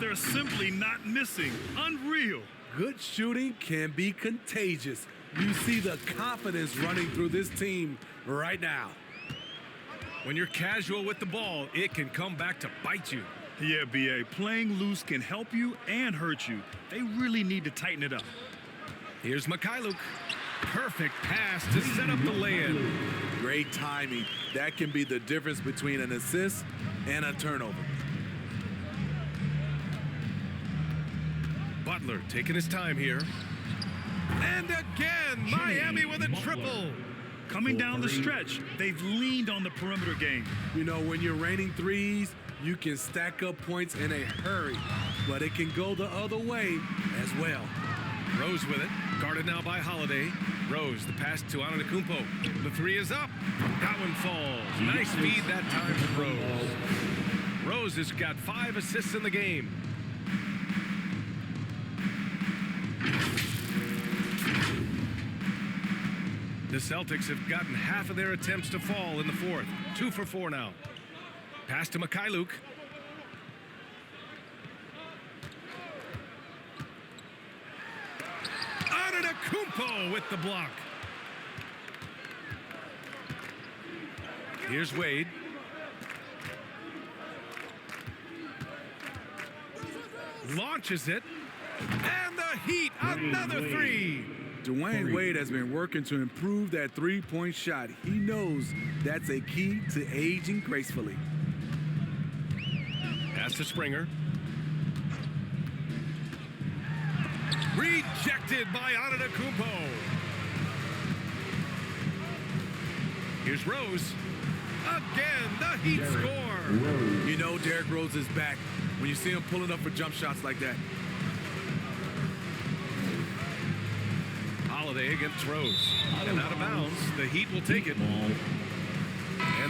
They're simply not missing. Unreal. Good shooting can be contagious. You see the confidence running through this team right now. When you're casual with the ball, it can come back to bite you. Yeah, B.A. Playing loose can help you and hurt you. They really need to tighten it up. Here's Mikhailuk. Perfect pass to set up the lay-in. Great timing. That can be the difference between an assist and a turnover. Butler taking his time here. And again, Miami with a triple. Coming down the stretch, they've leaned on the perimeter game. You know, when you're raining threes, you can stack up points in a hurry, but it can go the other way as well. Rose with it, guarded now by Holiday. Rose, the pass to Antetokounmpo. The three is up. That one falls. Nice feed that time from Rose. Rose has got 5 assists in the game. The Celtics have gotten half of their attempts to fall in the fourth. 2 for 4 now. Pass to Mikhailuk. Antetokounmpo with the block. Here's Wade. Launches it. And the Heat, another three. Dwayne Wade has been working to improve that three-point shot. He knows that's a key to aging gracefully. Pass to Springer. Rejected by Antetokounmpo. Here's Rose. Again, the Heat score. You know Derrick Rose is back when you see him pulling up for jump shots like that. Holiday against Rose. And out of bounds, the Heat will take it. And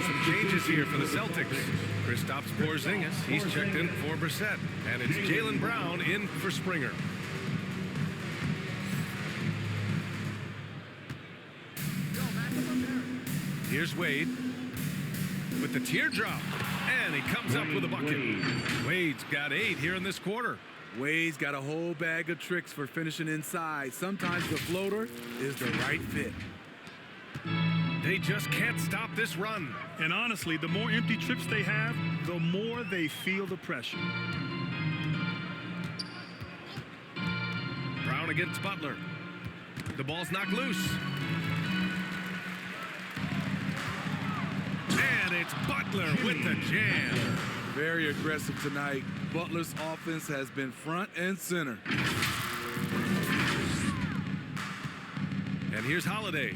some changes here for the Celtics. Kristaps Porzingis, he's checked in for Brissett. And it's Jaylen Brown in for Springer. Here's Wade with the teardrop. And he comes up with a bucket. Wade's got 8 here in this quarter. Wade's got a whole bag of tricks for finishing inside. Sometimes the floater is the right fit. They just can't stop this run. And honestly, the more empty trips they have, the more they feel the pressure. Brown against Butler. The ball's knocked loose. And it's Butler with the jam. Very aggressive tonight. Butler's offense has been front and center. And here's Holiday.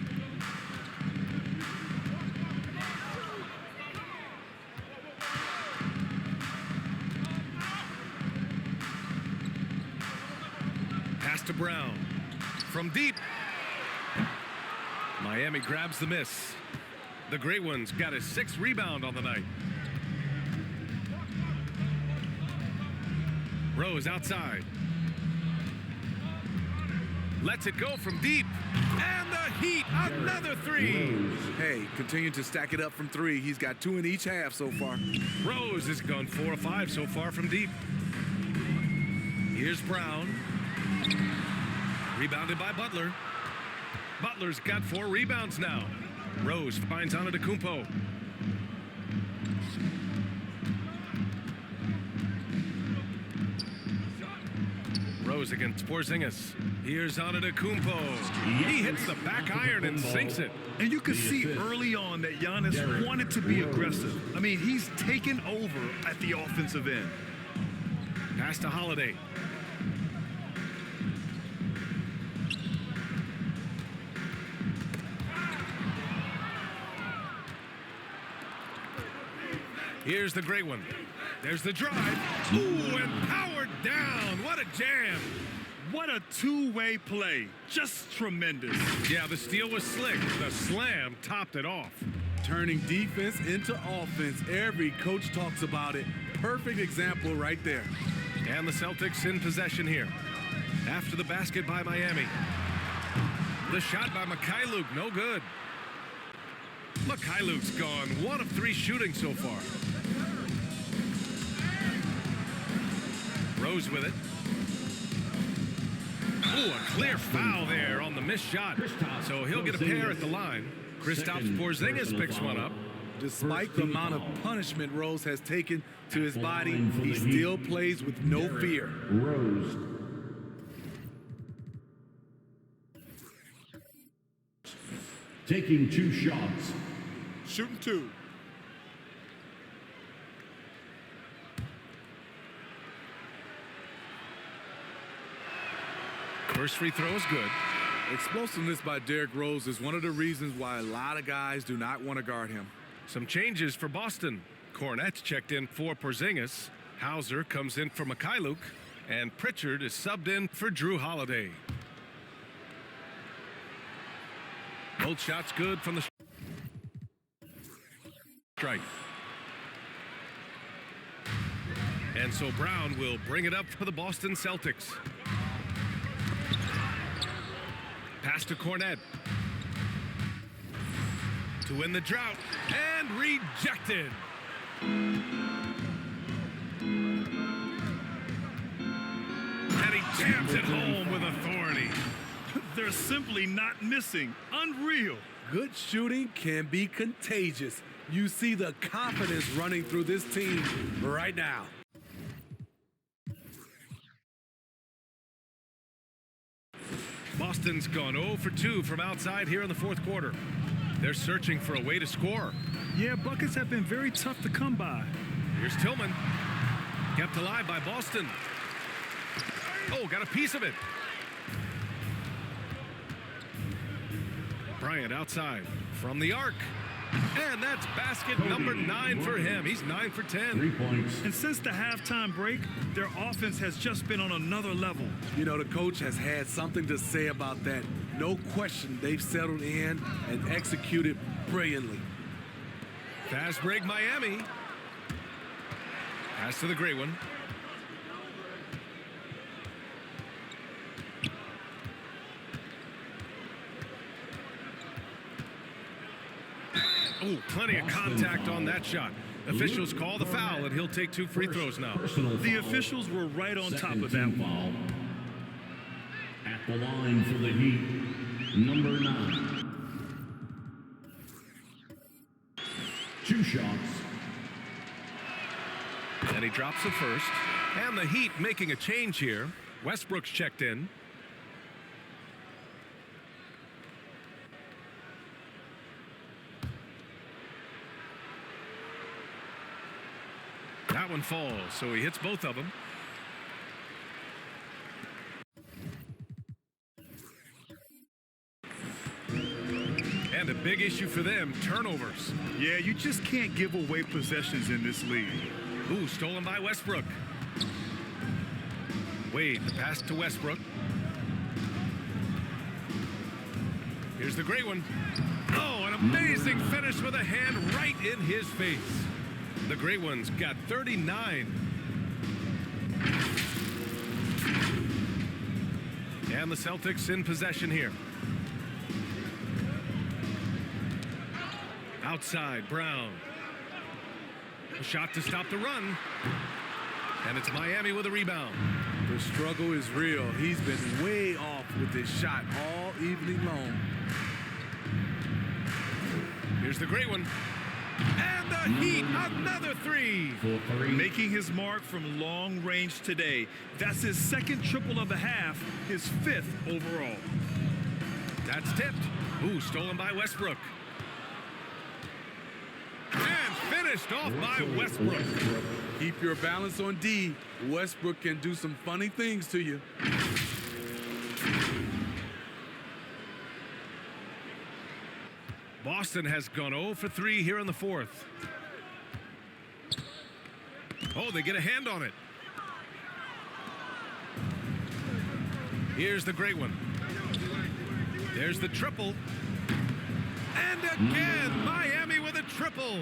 Pass to Brown. From deep. Miami grabs the miss. The Great Ones got a 6th rebound on the night. Rose outside. Lets it go from deep. And the Heat, another 3. Hey, continue to stack it up from 3. He's got 2 in each half so far. Rose has gone 4 of 5 so far from deep. Here's Brown. Rebounded by Butler. Butler's got 4 rebounds now. Rose finds Antetokounmpo. Rose against Porzingis. Here's Antetokounmpo. He hits the back iron and sinks it. And you could see early on that Giannis wanted to be aggressive. I mean, he's taken over at the offensive end. Pass to Holiday. Here's the great one. There's the drive. Ooh, and powered down. What a jam. What a two-way play. Just tremendous. Yeah, the steal was slick. The slam topped it off. Turning defense into offense. Every coach talks about it. Perfect example right there. And the Celtics in possession here. After the basket by Miami. The shot by Mikhailuk, no good. Mikhailuk's gone 1 of 3 shooting so far. Rose with it. Ooh, a clear foul there on the missed shot. So he'll get a pair at the line. Kristaps Porzingis picks one up. Despite the amount of punishment Rose has taken to his body, he still plays with no fear. Rose. Taking 2 shots. Shooting 2. First free throw is good. Explosiveness by Derrick Rose is one of the reasons why a lot of guys do not want to guard him. Some changes for Boston. Cornette's checked in for Porzingis. Hauser comes in for Mikhailuk. And Pritchard is subbed in for Drew Holiday. Both shots good from the strike. And so Brown will bring it up for the Boston Celtics. Pass to Cornette. To win the drought. And rejected. And he jams it home with authority. They're simply not missing. Unreal. Good shooting can be contagious. You see the confidence running through this team right now. Boston's gone 0 for 2 from outside here in the fourth quarter. They're searching for a way to score. Yeah, buckets have been very tough to come by. Here's Tillman. Kept alive by Boston. Oh, got a piece of it. Bryant outside from the arc. And that's basket number 9 for him. He's 9 for 10. 3 points. And since the halftime break, their offense has just been on another level. You know, the coach has had something to say about that. No question, they've settled in and executed brilliantly. Fast break Miami. Pass to the gray one. Oh, plenty of contact on that shot. Officials call the foul, and he'll take 2 free throws now. The officials were right on top of that one. At the line for the Heat, number 9. 2 shots. And he drops the first. And the Heat making a change here. Westbrook's checked in. That one falls, so he hits both of them. And a big issue for them, turnovers. Yeah, you just can't give away possessions in this league. Ooh, stolen by Westbrook. Wade, the pass to Westbrook. Here's the great one. Oh, an amazing finish with a hand right in his face. The Great Ones got 39. And the Celtics in possession here. Outside, Brown. A shot to stop the run. And it's Miami with a rebound. The struggle is real. He's been way off with his shot all evening long. Here's the great one. And the Heat, another 3. Making his mark from long range today. That's his second triple of the half, his 5th overall. That's tipped. Ooh, stolen by Westbrook. And finished off by Westbrook. Keep your balance on D. Westbrook can do some funny things to you. Boston has gone 0 for 3 here in the fourth. Oh, they get a hand on it. Here's the great one. There's the triple. And again, Miami with a triple.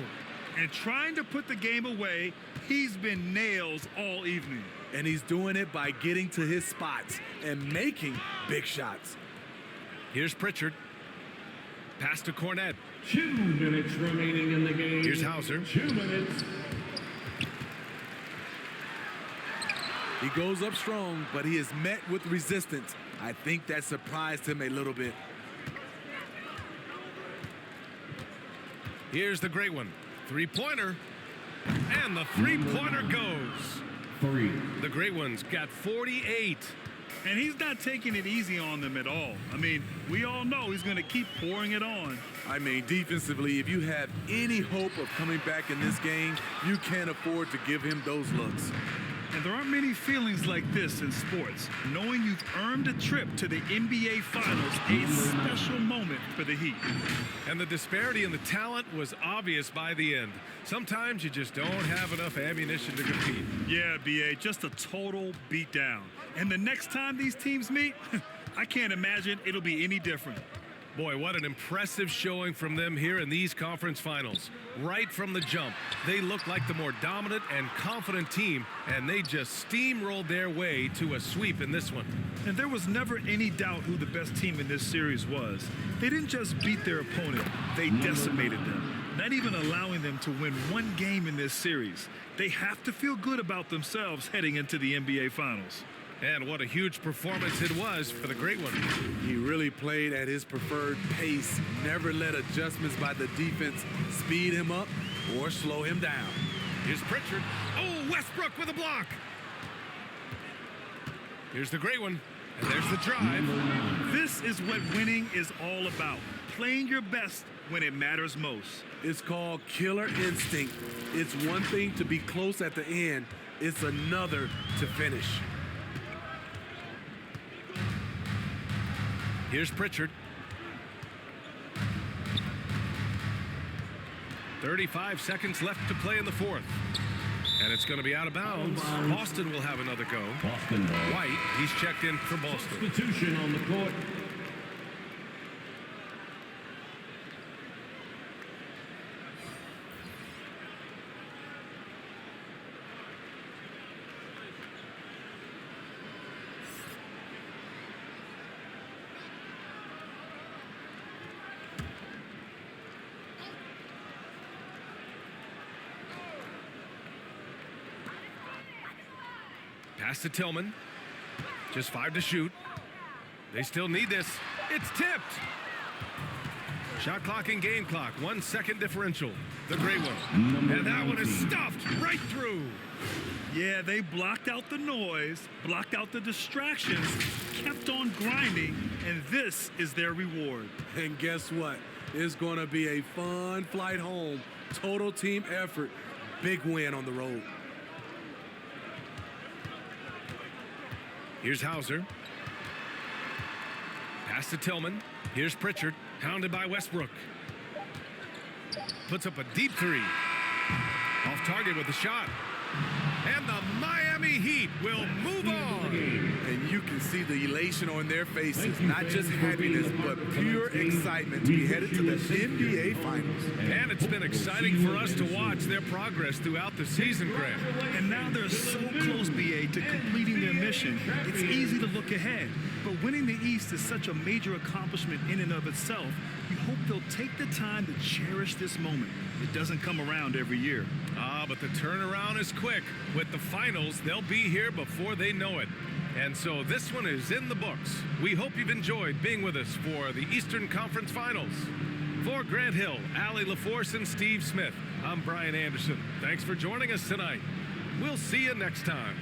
And trying to put the game away, he's been nails all evening. And he's doing it by getting to his spots and making big shots. Here's Pritchard. Pass to Cornette. 2 minutes remaining in the game. Here's Hauser. 2 minutes. He goes up strong, but he is met with resistance. I think that surprised him a little bit. Here's the great one. Three-pointer. And the three-pointer goes. 3. The great one's got 48. And he's not taking it easy on them at all. I mean, we all know he's going to keep pouring it on. I mean, defensively, if you have any hope of coming back in this game, you can't afford to give him those looks. And there aren't many feelings like this in sports. Knowing you've earned a trip to the NBA Finals, a special moment for the Heat. And the disparity in the talent was obvious by the end. Sometimes you just don't have enough ammunition to compete. Yeah, B.A., just a total beatdown. And the next time these teams meet, I can't imagine it'll be any different. Boy, what an impressive showing from them here in these conference finals. Right from the jump, they looked like the more dominant and confident team, and they just steamrolled their way to a sweep in this one. And there was never any doubt who the best team in this series was. They didn't just beat their opponent, they decimated them, not even allowing them to win one game in this series. They have to feel good about themselves heading into the NBA Finals. And what a huge performance it was for the great one. He really played at his preferred pace, never let adjustments by the defense speed him up or slow him down. Here's Pritchard. Oh, Westbrook with a block. Here's the great one. And there's the drive. This is what winning is all about. Playing your best when it matters most. It's called killer instinct. It's one thing to be close at the end. It's another to finish. Here's Pritchard. 35 seconds left to play in the fourth. And it's going to be out of bounds. Boston will have another go. Boston ball. White, he's checked in for Boston. Substitution on the court. Pass to Tillman. Just 5 to shoot. They still need this. It's tipped. Shot clock and game clock. 1 second differential. The great one. And that one is stuffed right through. Yeah, they blocked out the noise, blocked out the distractions, kept on grinding, and this is their reward. And guess what? It's going to be a fun flight home. Total team effort. Big win on the road. Here's Hauser. Pass to Tillman. Here's Pritchard, hounded by Westbrook. Puts up a deep three. Off target with the shot. And the Miami Heat will move on. And you can see the elation on their faces. Not just happiness, but pure excitement to be headed to the NBA Finals. And it's been exciting for us to watch their progress throughout the season, Grant. And now they're so close, BA, to completing their mission. It's easy to look ahead. But winning the East is such a major accomplishment in and of itself. You hope they'll take the time to cherish this moment. It doesn't come around every year. But the turnaround is quick. With the finals, they'll be here before they know it. And so this one is in the books. We hope you've enjoyed being with us for the Eastern Conference Finals. For Grant Hill, Allie LaForce, and Steve Smith, I'm Brian Anderson. Thanks for joining us tonight. We'll see you next time.